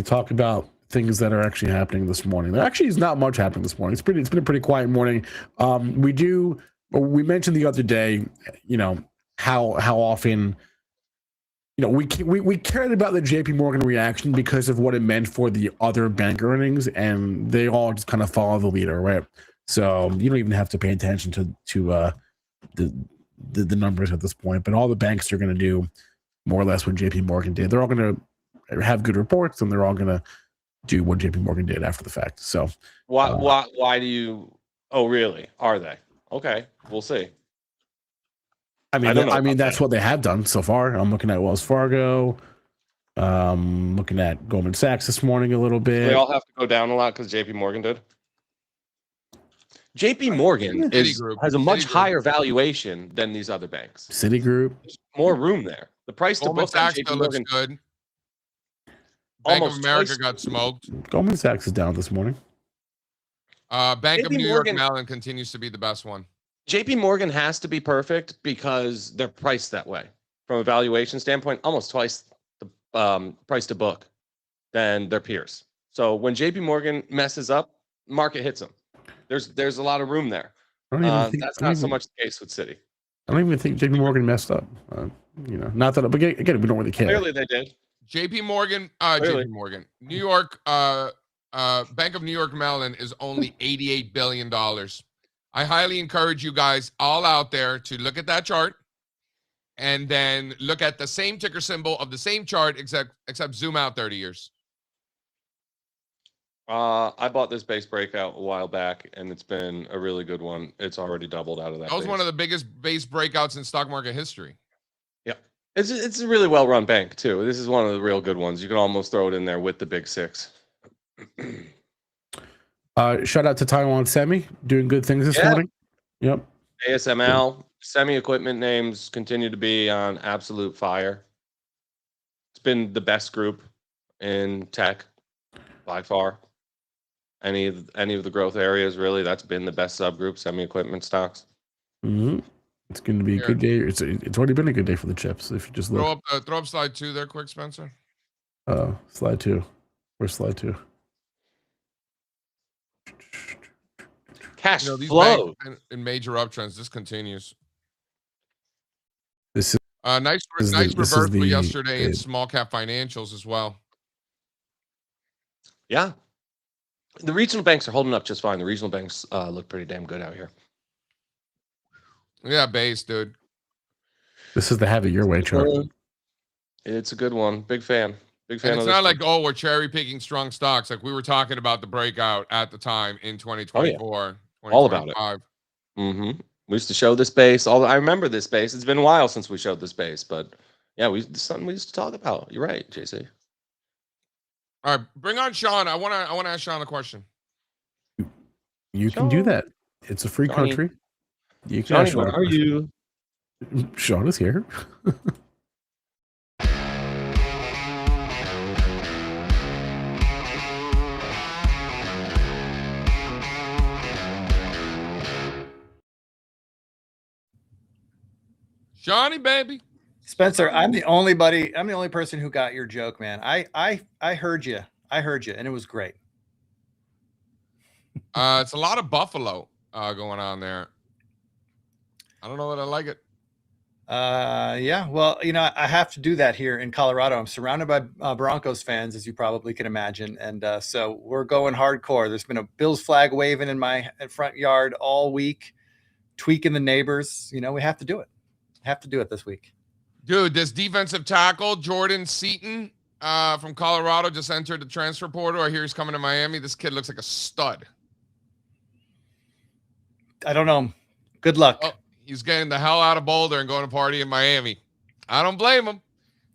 talk about things that are actually happening this morning. There actually is not much happening this morning. It's been a pretty quiet morning. We mentioned the other day, how often we cared about the JP Morgan reaction because of what it meant for the other bank earnings, and they all just kind of follow the leader, right? So you don't even have to pay attention to the numbers at this point. But all the banks are going to do more or less what JP Morgan did. They're all going to have good reports, and they're all going to do what JP Morgan did after the fact. So why do you? Oh, really? Are they? Okay, we'll see. I mean, that's what they have done so far. I'm looking at Wells Fargo. Looking at Goldman Sachs this morning a little bit. They all have to go down a lot because JP Morgan did. JP Morgan has a much higher valuation than these other banks. Citigroup. There's more room there. The price to book on JP Morgan looks good. Bank of America got smoked. Goldman Sachs is down this morning. Bank of New York Mellon continues to be the best one. JP Morgan has to be perfect because they're priced that way. From a valuation standpoint, almost twice the price to book than their peers. So when JP Morgan messes up, market hits them. There's a lot of room there. That's not so much the case with Citi. I don't even think JP Morgan messed up. Not that, but again, we don't really care. Clearly they did. JP Morgan, New York, Bank of New York Mellon is only $88 billion. I highly encourage you guys all out there to look at that chart and then look at the same ticker symbol of the same chart, except zoom out 30 years. I bought this base breakout a while back, and it's been a really good one. It's already doubled out of that. That was one of the biggest base breakouts in stock market history. Yeah. It's a really well-run bank, too. This is one of the real good ones. You can almost throw it in there with the big six. Shout out to Taiwan Semi, doing good things this morning. Yep. ASML, semi-equipment names continue to be on absolute fire. It's been the best group in tech by far. Any of the growth areas, really, that's been the best subgroup, semi-equipment stocks. Mm-hmm. It's going to be a good day. It's already been a good day for the chips. If you just look. Throw up slide 2 there, quick, Spencer. Slide 2. Where's slide 2? Cash flow in major uptrends. This continues. This is nice reversal yesterday in small cap financials as well. Yeah, the regional banks are holding up just fine. The regional banks look pretty damn good out here. Yeah, base, dude. This is the have it your way chart. It's a good one. Big fan. Big fan. And it's not like, oh, we're cherry picking strong stocks. Like we were talking about the breakout at the time in 2024. All about it. Mm-hmm. We used to show this base. I remember this base. It's been a while since we showed this base, but yeah, it's something we used to talk about. You're right, JC. All right, bring on Sean. I want to ask Sean a question. You can do that. It's a free country. You can Sean, where are you? Sean is here. Johnny, baby. Spencer, I'm the only person who got your joke, man. I heard you. And it was great. It's a lot of Buffalo going on there. I don't know that I like it. Yeah. Well, I have to do that here in Colorado. I'm surrounded by Broncos fans, as you probably can imagine. And so we're going hardcore. There's been a Bills flag waving in my front yard all week, tweaking the neighbors. We have to do it. Have to do it this week. Dude, this defensive tackle, Jordan Seaton from Colorado, just entered the transfer portal. I hear he's coming to Miami. This kid looks like a stud. I don't know. Good luck. Oh, he's getting the hell out of Boulder and going to party in Miami. I don't blame him.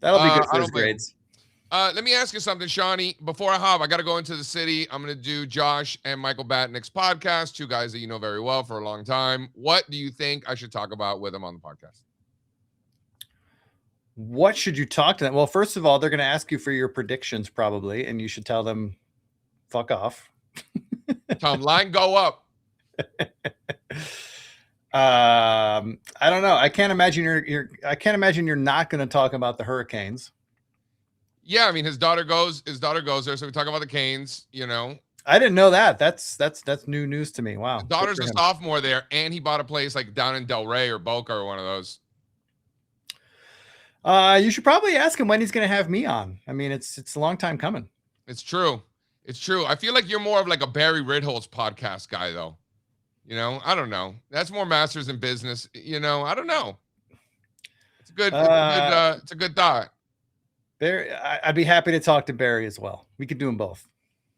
That'll be good for his grades. Let me ask you something, Shawnee. Before I hop, I got to go into the city. I'm going to do Josh and Michael Batnick's podcast, two guys that you know very well for a long time. What do you think I should talk about with them on the podcast? What should you talk to them? Well, first of all, they're going to ask you for your predictions probably, and you should tell them, fuck off. Tell them line go up. I don't know. I can't imagine you're not going to talk about the Hurricanes. Yeah, I mean his daughter goes there, so we talk about the Canes. I didn't know that. That's new news to me. Wow. His daughter's a sophomore there, and he bought a place like down in Del Rey or Boca or one of those. You should probably ask him when he's going to have me on. I mean, it's a long time coming. It's true. It's true. I feel like you're more of like a Barry Ritholtz podcast guy, though. You know, I don't know. That's more masters in business. You know, I don't know. It's a good. It's a good thought. Barry, I'd be happy to talk to Barry as well. We could do them both.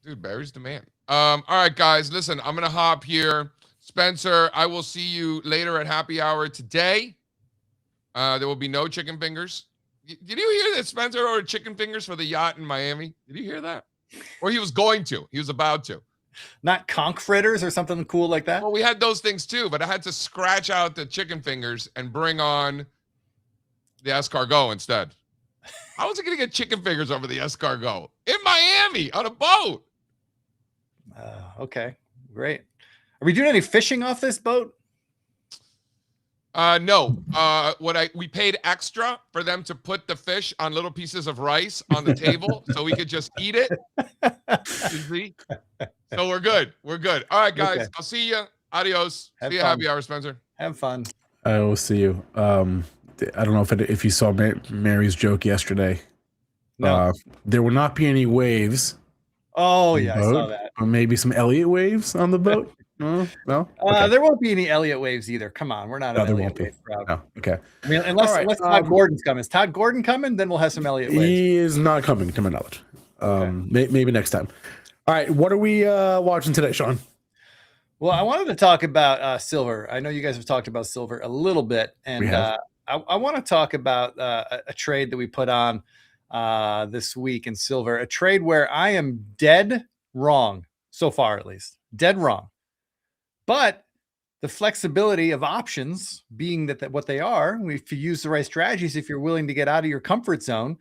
Dude, Barry's the man. All right, guys. Listen, I'm gonna hop here. Spencer, I will see you later at happy hour today. There will be no chicken fingers. Did you hear that Spencer ordered chicken fingers for the yacht in Miami? Did you hear that? Or he was going to. He was about to. Not conch fritters or something cool like that? Well, we had those things too, but I had to scratch out the chicken fingers and bring on the escargot instead. How was I going to get chicken fingers over the escargot? In Miami, on a boat. Okay, great. Are we doing any fishing off this boat? No. We paid extra for them to put the fish on little pieces of rice on the table so we could just eat it. You see? So we're good. We're good. All right, guys. Okay. I'll see you. Adios. See you happy hour, Spencer. Have fun. I will see you. I don't know if you saw Mary's joke yesterday. No. There will not be any waves. Oh yeah, I saw that. Or maybe some Elliott waves on the boat. No. Okay. There won't be any Elliott waves either. Come on, we're not. No, there won't be. No. Okay. I mean, unless Todd Gordon's coming. Is Todd Gordon coming? Then we'll have some Elliott waves. He is not coming, to my knowledge. Maybe next time. All right, what are we watching today, Sean? Well, I wanted to talk about silver. I know you guys have talked about silver a little bit, and I want to talk about a trade that we put on this week in silver, a trade where I am dead wrong so far, at least dead wrong. But the flexibility of options being that what they are, if you use the right strategies, if you're willing to get out of your comfort zone,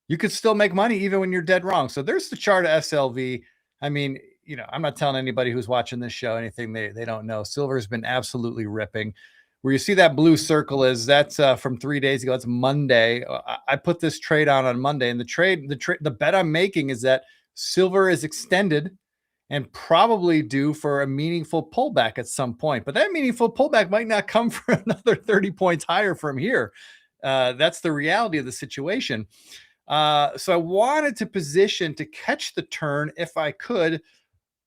you could still make money even when you're dead wrong. So there's the chart of SLV. I mean, you know, I'm not telling anybody who's watching this show anything they don't know. Silver's been absolutely ripping. Where you see that blue circle is that's from 3 days ago. It's Monday. I put this trade on Monday, and the bet I'm making is that silver is extended and probably due for a meaningful pullback at some point. But that meaningful pullback might not come for another 30 points higher from here. That's the reality of the situation. So I wanted to position to catch the turn if I could,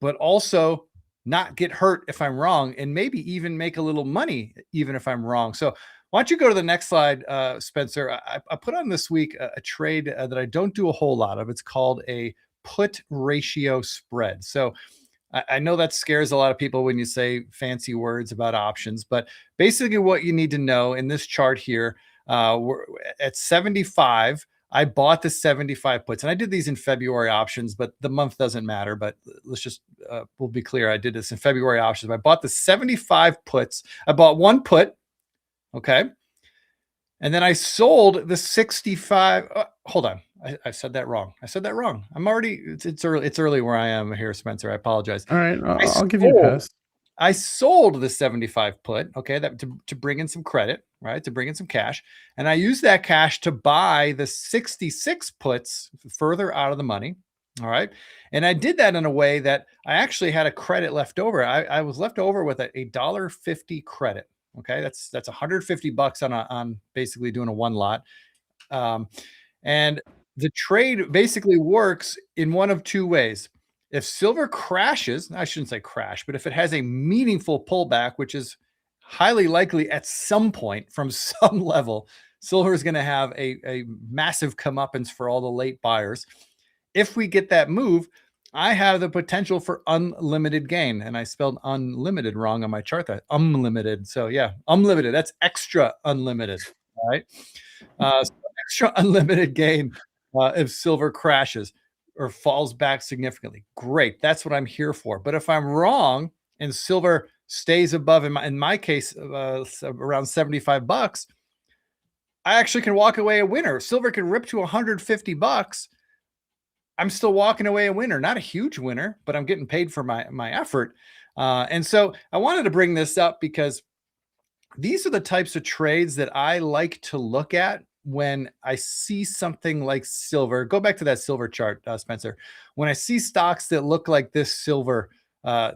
but also not get hurt if I'm wrong, and maybe even make a little money even if I'm wrong. So why don't you go to the next slide, Spencer? I put on this week a trade that I don't do a whole lot of. It's called a put ratio spread. So I know that scares a lot of people when you say fancy words about options, but basically what you need to know in this chart here, we're at 75. I bought the 75 puts, and I did these in February options, but the month doesn't matter. But let's just, we'll be clear. I did this in February options. I bought the 75 puts. I bought one put. Okay. And then I sold the 65. Hold on. I said that wrong. I'm already, it's early. It's early where I am here, Spencer. I apologize. All right. I'll give you a pass. I sold the 75 put, okay, that to bring in some credit, right, to bring in some cash. And I used that cash to buy the 66 puts further out of the money, all right? And I did that in a way that I actually had a credit left over. I was left over with a $1.50 credit, okay? That's $150 on basically doing a one lot. And the trade basically works in one of two ways. If silver crashes, I shouldn't say crash, but if it has a meaningful pullback, which is highly likely at some point from some level, silver is going to have a massive comeuppance for all the late buyers. If we get that move, I have the potential for unlimited gain. And I spelled unlimited wrong on my chart. That unlimited. So yeah, unlimited. That's extra unlimited. All right. So extra unlimited gain if silver crashes or falls back significantly. Great. That's what I'm here for. But if I'm wrong and silver stays above, in my case, around $75, I actually can walk away a winner. Silver can rip to $150. I'm still walking away a winner, not a huge winner, but I'm getting paid for my effort. And so I wanted to bring this up because these are the types of trades that I like to look at when I see something like silver. Go back to that silver chart, Spencer. When I see stocks that look like this silver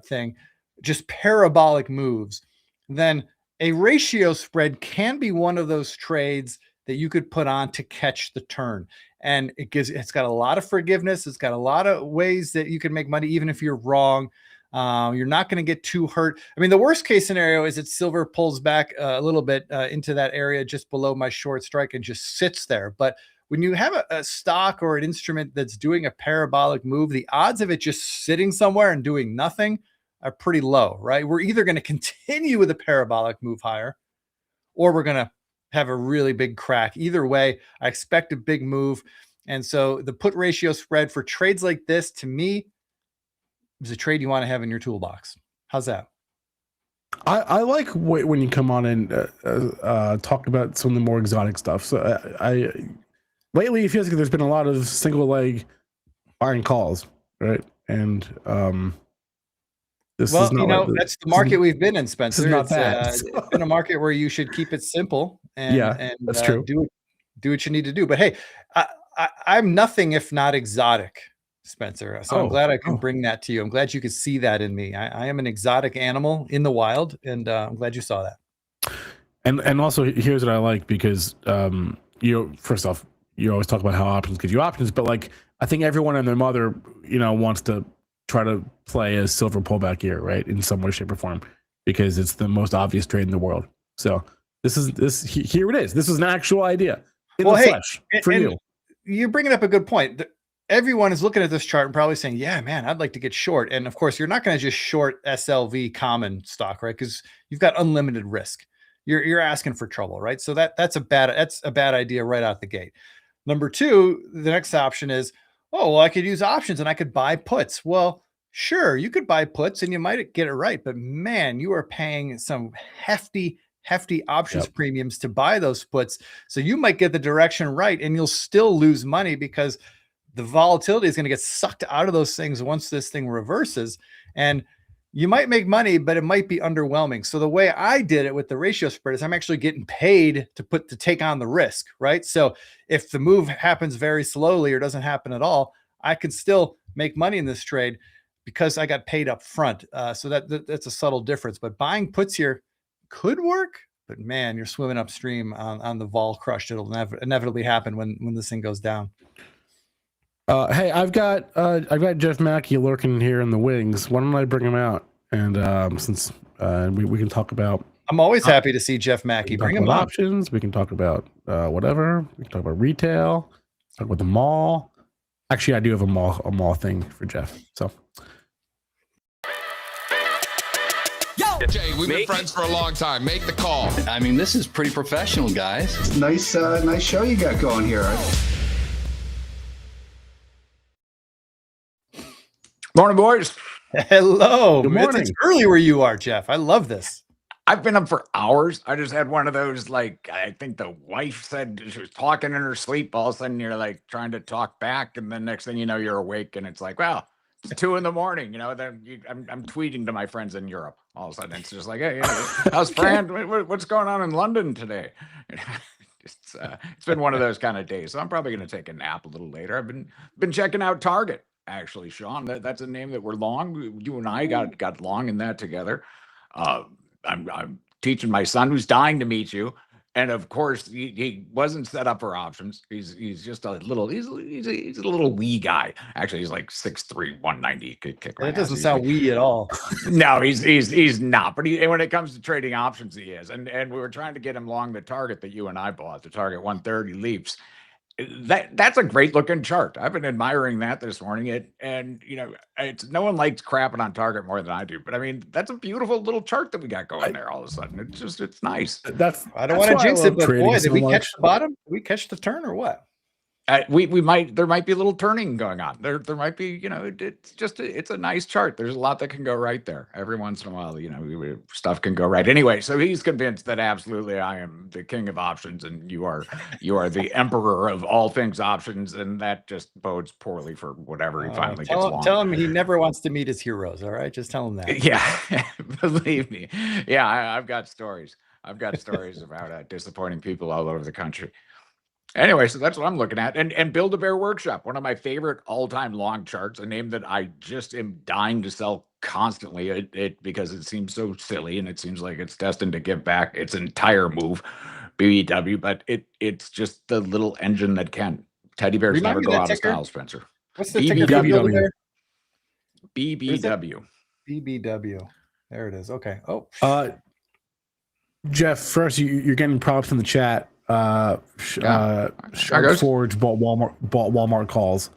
thing, just parabolic moves, then a ratio spread can be one of those trades that you could put on to catch the turn. And it's got a lot of forgiveness. It's got a lot of ways that you can make money, even if you're wrong. You're not going to get too hurt. I mean, the worst case scenario is that silver pulls back a little bit into that area just below my short strike and just sits there. But when you have a stock or an instrument that's doing a parabolic move, the odds of it just sitting somewhere and doing nothing are pretty low, right? We're either going to continue with a parabolic move higher, or we're going to have a really big crack. Either way, I expect a big move. And so the put ratio spread for trades like this, to me, is a trade you want to have in your toolbox. How's that? I like when you come on and talk about some of the more exotic stuff. So lately it feels like there's been a lot of single leg buying calls, right? And this is not that's the market we've been in, Spencer. This is not bad. It's been a market where you should keep it simple and that's true. Do what you need to do. But hey, I'm nothing if not exotic, Spencer. So I'm glad I can bring that to you. I'm glad you could see that in me. I am an exotic animal in the wild, and I'm glad you saw that. And also, here's what I like, because first off, you always talk about how options give you options, but like, I think everyone and their mother, wants to try to play a silver pullback here, right, in some way, shape, or form, because it's the most obvious trade in the world. So here it is. This is an actual idea in the flesh for you. You're bringing up a good point. Everyone is looking at this chart and probably saying, yeah, man, I'd like to get short. And of course, you're not going to just short SLV common stock, right? Because you've got unlimited risk. You're asking for trouble, right? So that's a bad idea right out the gate. Number two, the next option is, I could use options and I could buy puts. Well, sure, you could buy puts and you might get it right, but man, you are paying some hefty options premiums to buy those puts. So you might get the direction right and you'll still lose money, because the volatility is going to get sucked out of those things once this thing reverses. And you might make money, but it might be underwhelming. So the way I did it with the ratio spread is I'm actually getting paid to take on the risk, right? So if the move happens very slowly or doesn't happen at all, I can still make money in this trade because I got paid up front. So that's a subtle difference. But buying puts here could work, but man, you're swimming upstream on the vol crush. It'll inevitably happen when this thing goes down. Hey, I've got Jeff Macke lurking here in the wings. Why don't I bring him out? And since we can talk about, I'm always happy to see Jeff Macke. Bring him up. Options. We can talk about whatever. We can talk about retail. Talk about the mall. Actually, I do have a mall thing for Jeff. So. Jay, we've been friends for a long time. Make the call. I mean, this is pretty professional, guys. Nice show you got going here. Morning, boys. Hello. Good morning. It's early where you are, Jeff. I love this. I've been up for hours. I just had one of those, like, I think the wife said she was talking in her sleep. All of a sudden, you're like trying to talk back. And then next thing you know, you're awake. And it's like, well, it's 2 a.m. Then I'm tweeting to my friends in Europe. All of a sudden, it's just like, hey, how's Fran? What's going on in London today? It's been one of those kind of days. So I'm probably going to take a nap a little later. I've been checking out Target. Actually, Sean, that's a name that we're long. You and I got long in that together. I'm teaching my son, who's dying to meet you, and of course he wasn't set up for options. He's just a little he's a little wee guy. Actually, he's like 6'3", 190. Could kick my That doesn't ass. sound wee at all. No, he's not. But when it comes to trading options, he is. And we were trying to get him long the target that you and I bought, the target 130 leaps. That's a great looking chart. I've been admiring that this morning. And it's no one likes crapping on Target more than I do. But I mean, that's a beautiful little chart that we got going there all of a sudden. It's nice. I don't want to jinx it, but boy, did we catch the bottom? Did we catch the turn or what? We might, there might be a little turning going on. There might be, it's a nice chart. There's a lot that can go right there. Every once in a while, stuff can go right. Anyway, so he's convinced that absolutely I am the king of options and you are the emperor of all things options. And that just bodes poorly for whatever he finally gets along. Tell him he never wants to meet his heroes. All right. Just tell him that. Yeah. Believe me. Yeah. I've got stories. I've got stories about disappointing people all over the country. Anyway, so that's what I'm looking at. And Build-A-Bear Workshop, one of my favorite all-time long charts, a name that I just am dying to sell constantly because it seems so silly and it seems like it's destined to give back its entire move. BBW, but it's just the little engine that can. Teddy bears Remind never me go that out of ticker. style, Spencer. What's the ticker for BBW. over there? BBW. BBW. There it is. Okay. Oh, Jeff, first you're getting props in the chat. Shark goes. Forge bought Walmart calls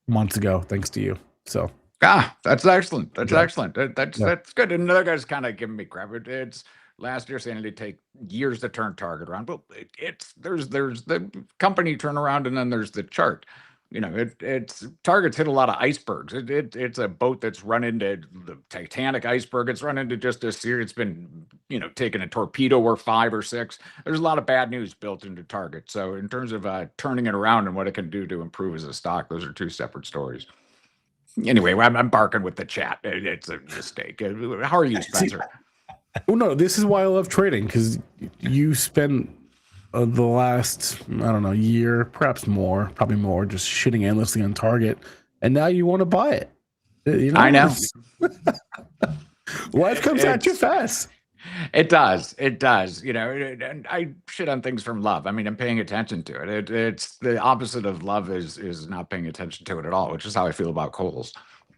months ago, thanks to you. So That's excellent. That's Yeah. excellent. That's good. And another guy's kind of giving me crap. It's last year saying it'd take years to turn Target around, but there's the company turnaround and then there's the chart. You know, it's Target's hit a lot of icebergs. It's a boat that's run into the Titanic iceberg. It's run into just a series. It's been, taking a torpedo or 5 or 6. There's a lot of bad news built into Target. So in terms of turning it around and what it can do to improve as a stock, those are 2 separate stories. Anyway, I'm barking with the chat. It's a mistake. How are you, Spencer? Well, no, this is why I love trading, because you spend the last, I don't know, year, perhaps more, probably more, just shitting endlessly on Target, and now you want to buy it. I know. Life comes at you fast. It does. It does. And I shit on things from love. I mean, I'm paying attention to it. It's the opposite of love is not paying attention to it at all, which is how I feel about Kohl's.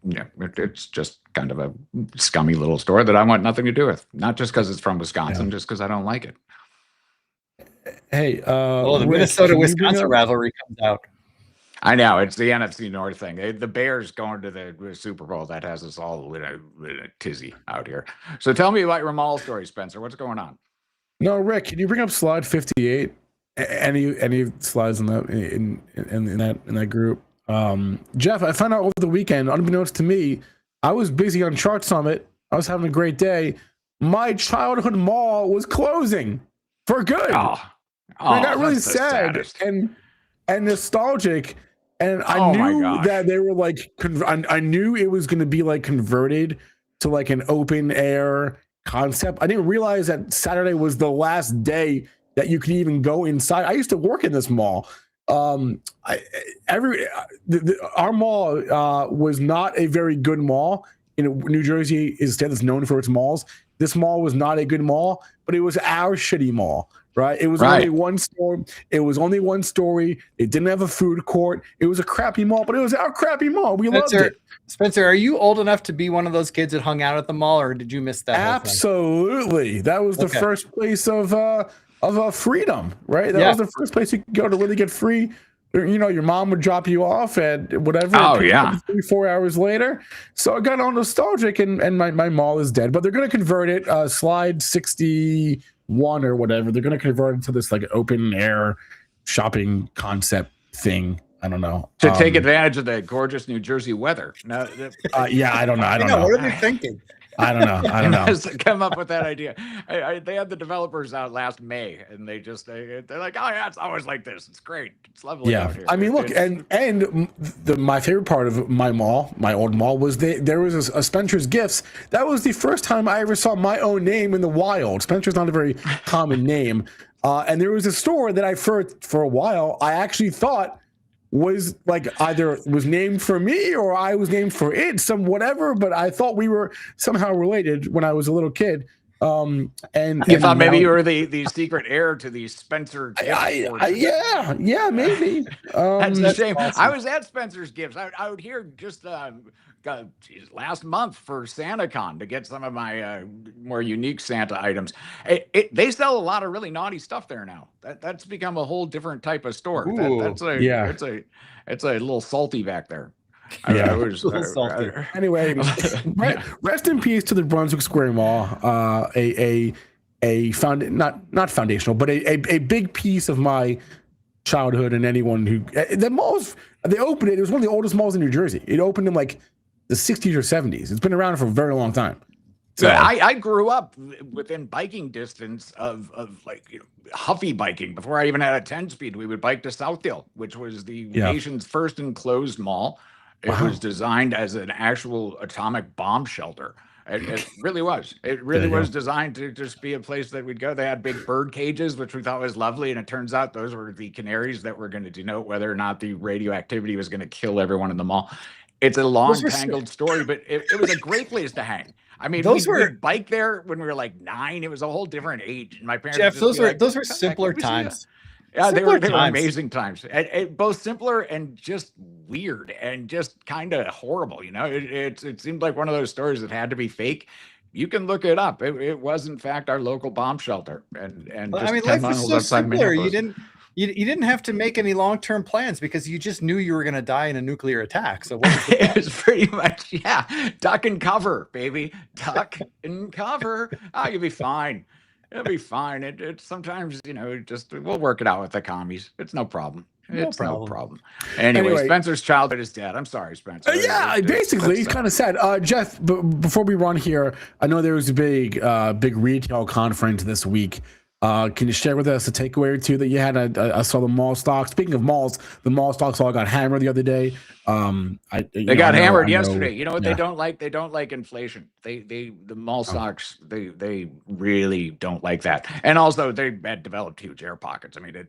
It's just kind of a scummy little store that I want nothing to do with. Not just because it's from Wisconsin, just because I don't like it. Hey, the Rick, Minnesota-Wisconsin rivalry comes out. I know, it's the NFC North thing. The Bears going to the Super Bowl, that has us all in a tizzy out here. So tell me about your mall story, Spencer. What's going on? No, Rick, can you bring up slide 58? Any slides in that group? Jeff, I found out over the weekend, unbeknownst to me, I was busy on Chart Summit. I was having a great day. My childhood mall was closing for good. I got really sad and nostalgic. And I knew that they were like, I knew it was going to be like converted to like an open air concept. I didn't realize that Saturday was the last day that you could even go inside. I used to work in this mall. Our mall was not a very good mall. New Jersey is a state that's known for its malls. This mall was not a good mall, but it was our shitty mall. Right. It was only one store. It was only one story. It didn't have a food court. It was a crappy mall, but it was our crappy mall. We loved it. Spencer, are you old enough to be one of those kids that hung out at the mall, or did you miss that? Absolutely. That was the first place of freedom, right? That was the first place you could go to really get free. Your mom would drop you off at whatever. 3-4 hours later. So I got all nostalgic, and my mall is dead. But they're going to convert it. Slide 61 or whatever. They're going to convert it to this like open air shopping concept thing. I don't know. To take advantage of the gorgeous New Jersey weather. No, I don't know. What are they thinking? I don't know. Come up with that idea. They had the developers out last May, and they're like, oh yeah, it's always like this. It's great. It's lovely out here. I mean, look, my favorite part of my old mall was there was a Spencer's Gifts. That was the first time I ever saw my own name in the wild. Spencer's not a very common name, and there was a store that for a while I actually thought was like either was named for me or I was named for it, some whatever, but I thought we were somehow related when I was a little kid. And you thought maybe you were the secret heir to the Spencer Gifts. Yeah, maybe. That's a shame. Awesome. I was at Spencer's Gifts. I would hear just last month for SantaCon to get some of my more unique Santa items. They sell a lot of really naughty stuff there now. That's become a whole different type of store. It's a little salty back there. Anyway, rest in peace to the Brunswick Square Mall. Not foundational, but a big piece of my childhood, and anyone who the malls they opened it. It was one of the oldest malls in New Jersey. It opened in like the 60s or 70s. It's been around for a very long time. So I grew up within biking distance of Huffy biking. Before I even had a 10-speed, we would bike to Southdale, which was the nation's first enclosed mall. It was designed as an actual atomic bomb shelter. It really was. It really was designed to just be a place that we'd go. They had big bird cages, which we thought was lovely. And it turns out those were the canaries that were going to denote whether or not the radioactivity was going to kill everyone in the mall. It's a long, Those were tangled story, but it was a great place to hang. I mean, Those we'd were- bike there when we were like 9. It was a whole different age. And my parents would Jeff, just be like, those were "Come back, simpler let me see ya." times. Yeah, they Simpler were times. amazing times. Both simpler and just weird and just kind of horrible. You know, it seemed like one of those stories that had to be fake. You can look it up. It was in fact our local bomb shelter, and Well, just I mean, 10 life miles was so outside simpler. You Minneapolis. didn't have to make any long-term plans because you just knew you were going to die in a nuclear attack. So what was the It plan? was pretty much, yeah, duck and cover, baby, duck and cover. Oh, you'll be fine. It'll be fine. It sometimes, you know, just we'll work it out with the commies. It's no problem. It's no problem. Anyway, Spencer's childhood is dead. I'm sorry, Spencer. Basically, it's kind of sad. Jeff, before we run here, I know there was a big retail conference this week. Can you share with us a takeaway or two that you had? I saw the mall stocks. Speaking of malls, the mall stocks all got hammered the other day. They got hammered yesterday. You know what yeah. they don't like? They don't like inflation. The mall stocks, they really don't like that. And also they had developed huge air pockets. I mean,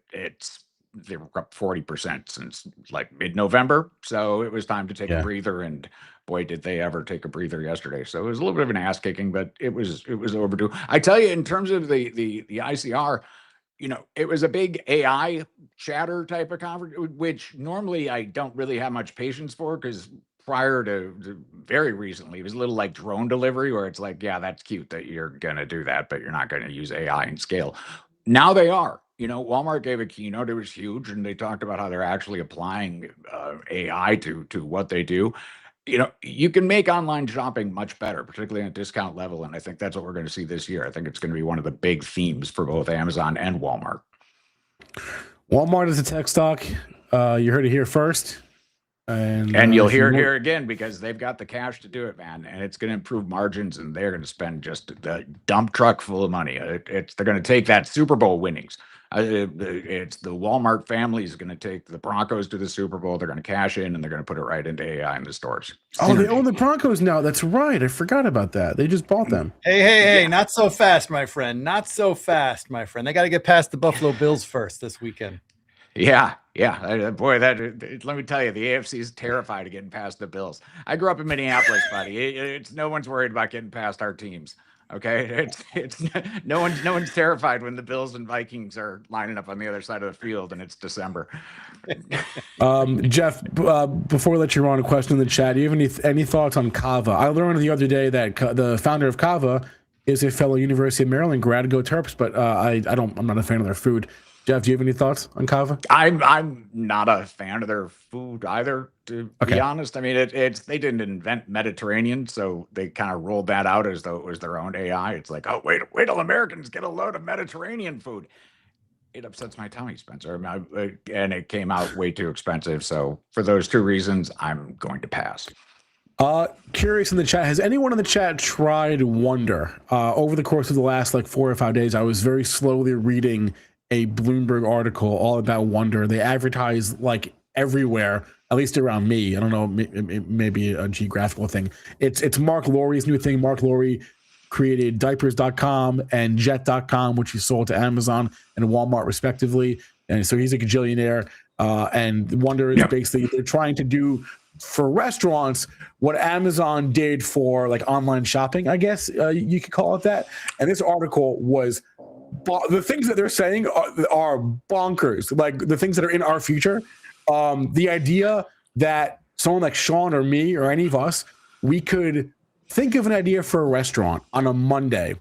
they were up 40% since like mid-November. So it was time to take a breather, and boy, did they ever take a breather yesterday. So it was a little bit of an ass kicking, but it was overdue. I tell you, in terms of the ICR, you know, it was a big AI chatter type of conference, which normally I don't really have much patience for, because prior to very recently, it was a little like drone delivery, where it's like, yeah, that's cute that you're going to do that, but you're not going to use AI and scale. Now they are. You know, Walmart gave a keynote. It was huge, and they talked about how they're actually applying AI to what they do. You know, you can make online shopping much better, particularly on a discount level, and I think that's what we're going to see this year. I think it's going to be one of the big themes for both Amazon and Walmart. Walmart is a tech stock. You heard it here first. And you'll hear it here again, because they've got the cash to do it, man. And it's going to improve margins, and they're going to spend just the dump truck full of money. They're going to take that Super Bowl winnings. It's the Walmart family is going to take the Broncos to the Super Bowl. They're going to cash in, and they're going to put it right into AI in the stores. Oh, they own the Broncos now. That's right. I forgot about that. They just bought them. Hey, not so fast, my friend. Not so fast, my friend. They got to get past the Buffalo Bills first this weekend. Yeah. Boy, let me tell you, the AFC is terrified of getting past the Bills. I grew up in Minneapolis, buddy. It's no one's worried about getting past our teams. Okay, it's no one's terrified when the Bills and Vikings are lining up on the other side of the field and it's December. Jeff, before we let you run a question in the chat, do you have any thoughts on Kava? I learned the other day that the founder of Kava is a fellow University of Maryland grad. Go Terps, but I'm not a fan of their food. Jeff, do you have any thoughts on Kava? I'm not a fan of their food either, to be honest. I mean, they didn't invent Mediterranean, so they kind of rolled that out as though it was their own AI. It's like, oh, wait till Americans get a load of Mediterranean food. It upsets my tummy, Spencer. And it came out way too expensive. So for those two reasons, I'm going to pass. Curious in the chat, has anyone in the chat tried Wonder? Over the course of the last 4 or 5 days, I was very slowly reading a Bloomberg article all about Wonder. They advertise everywhere, at least around me. I don't know, maybe a geographical thing. It's Mark Lowry's new thing. Mark Lowry created diapers.com and jet.com, which he sold to Amazon and Walmart respectively. And so he's a gajillionaire. And Wonder is basically, they're trying to do for restaurants what Amazon did for online shopping, I guess you could call it that. And this article was, the things that they're saying are bonkers. Like the things that are in our future. The idea that someone like Sean or me or any of us, we could think of an idea for a restaurant on a Monday,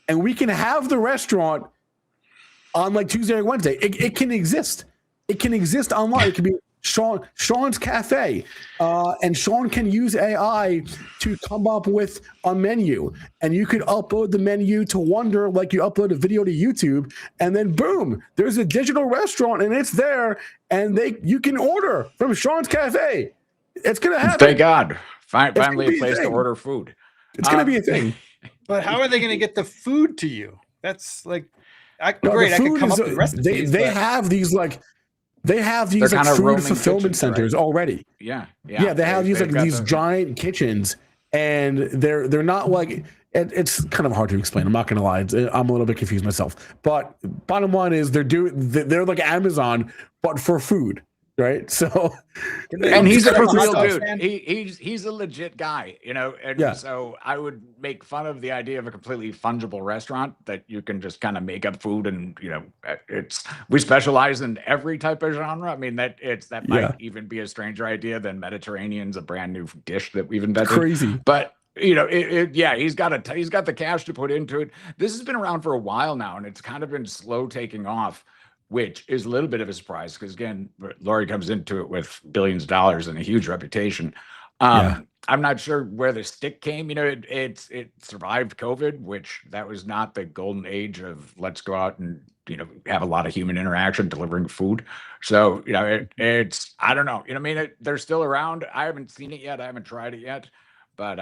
and we can have the restaurant on Tuesday or Wednesday. It can exist. It can exist online. It can be Sean's Cafe, and Sean can use AI to come up with a menu, and you could upload the menu to Wonder like you upload a video to YouTube, and then boom, there's a digital restaurant, and it's there, and you can order from Sean's Cafe. It's gonna happen. Thank God, finally a place to order food. It's gonna be a thing. But how are they going to get the food to you? That's great. I could come up with recipes. They have these They have these food fulfillment centers already. Yeah. They have these giant kitchens, and they're not it's kind of hard to explain. I'm not going to lie. I'm a little bit confused myself. But bottom line is they're like Amazon, but for food. right? So, And he's a Jeff, real I'm a dude. fan. He's a legit guy, you know. And Yeah. so I would make fun of the idea of a completely fungible restaurant that you can just kind of make up food, and you know, we specialize in every type of genre. I mean, that might even be a stranger idea than Mediterranean's a brand new dish that we've invented. crazy. But you know, he's got the cash to put into it. This has been around for a while now, and it's kind of been slow taking off, which is a little bit of a surprise because, again, Lori comes into it with billions of dollars and a huge reputation. I'm not sure where the stick came. You know, it survived COVID, which that was not the golden age of let's go out and, you know, have a lot of human interaction delivering food. So, you know, it's I don't know. You know, I mean, they're still around. I haven't seen it yet. I haven't tried it yet. But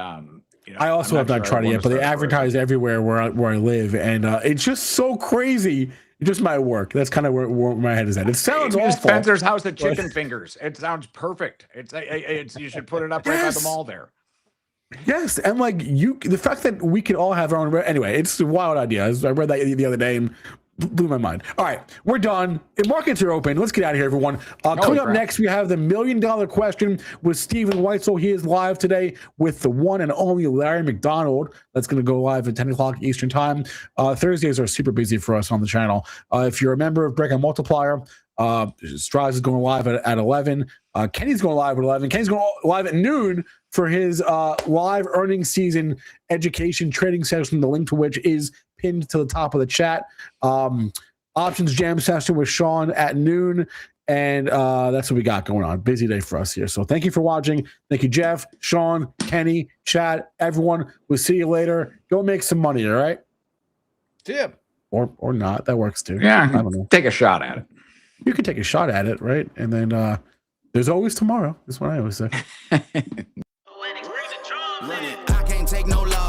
you know, I also have not tried it yet, but they advertise everywhere where I live, and it's just so crazy. It just might work. That's kind of where my head is at. It sounds awful. Spencer's House at Chicken Fingers. It sounds perfect. It's you should put it up right by the mall there. Yes, and like the fact that we can all have our own. Anyway, it's a wild idea. I read that the other day and blew my mind. All right, we're done. The markets are open. Let's get out of here, everyone. Coming up next, we have the $1 million question with Stephen Weitzel. He is live today with the one and only Larry McDonald. That's going to go live at 10 o'clock Eastern time. Thursdays are super busy for us on the channel. If you're a member of Breakout Multiplier, Strazza is going live at 11. Kenny's going live at 11. Kenny's going live at noon for his live earnings season education trading session, the link to which is pinned to the top of the chat. Options jam session with Sean at noon. And that's what we got going on. Busy day for us here. So thank you for watching. Thank you, Jeff, Sean, Kenny, chat, everyone. We'll see you later. Go make some money, all right? See ya. Or not. That works too. Yeah, I don't know. take a shot at it. You can take a shot at it, right? And then there's always tomorrow. That's what I always say. I can't take no loss.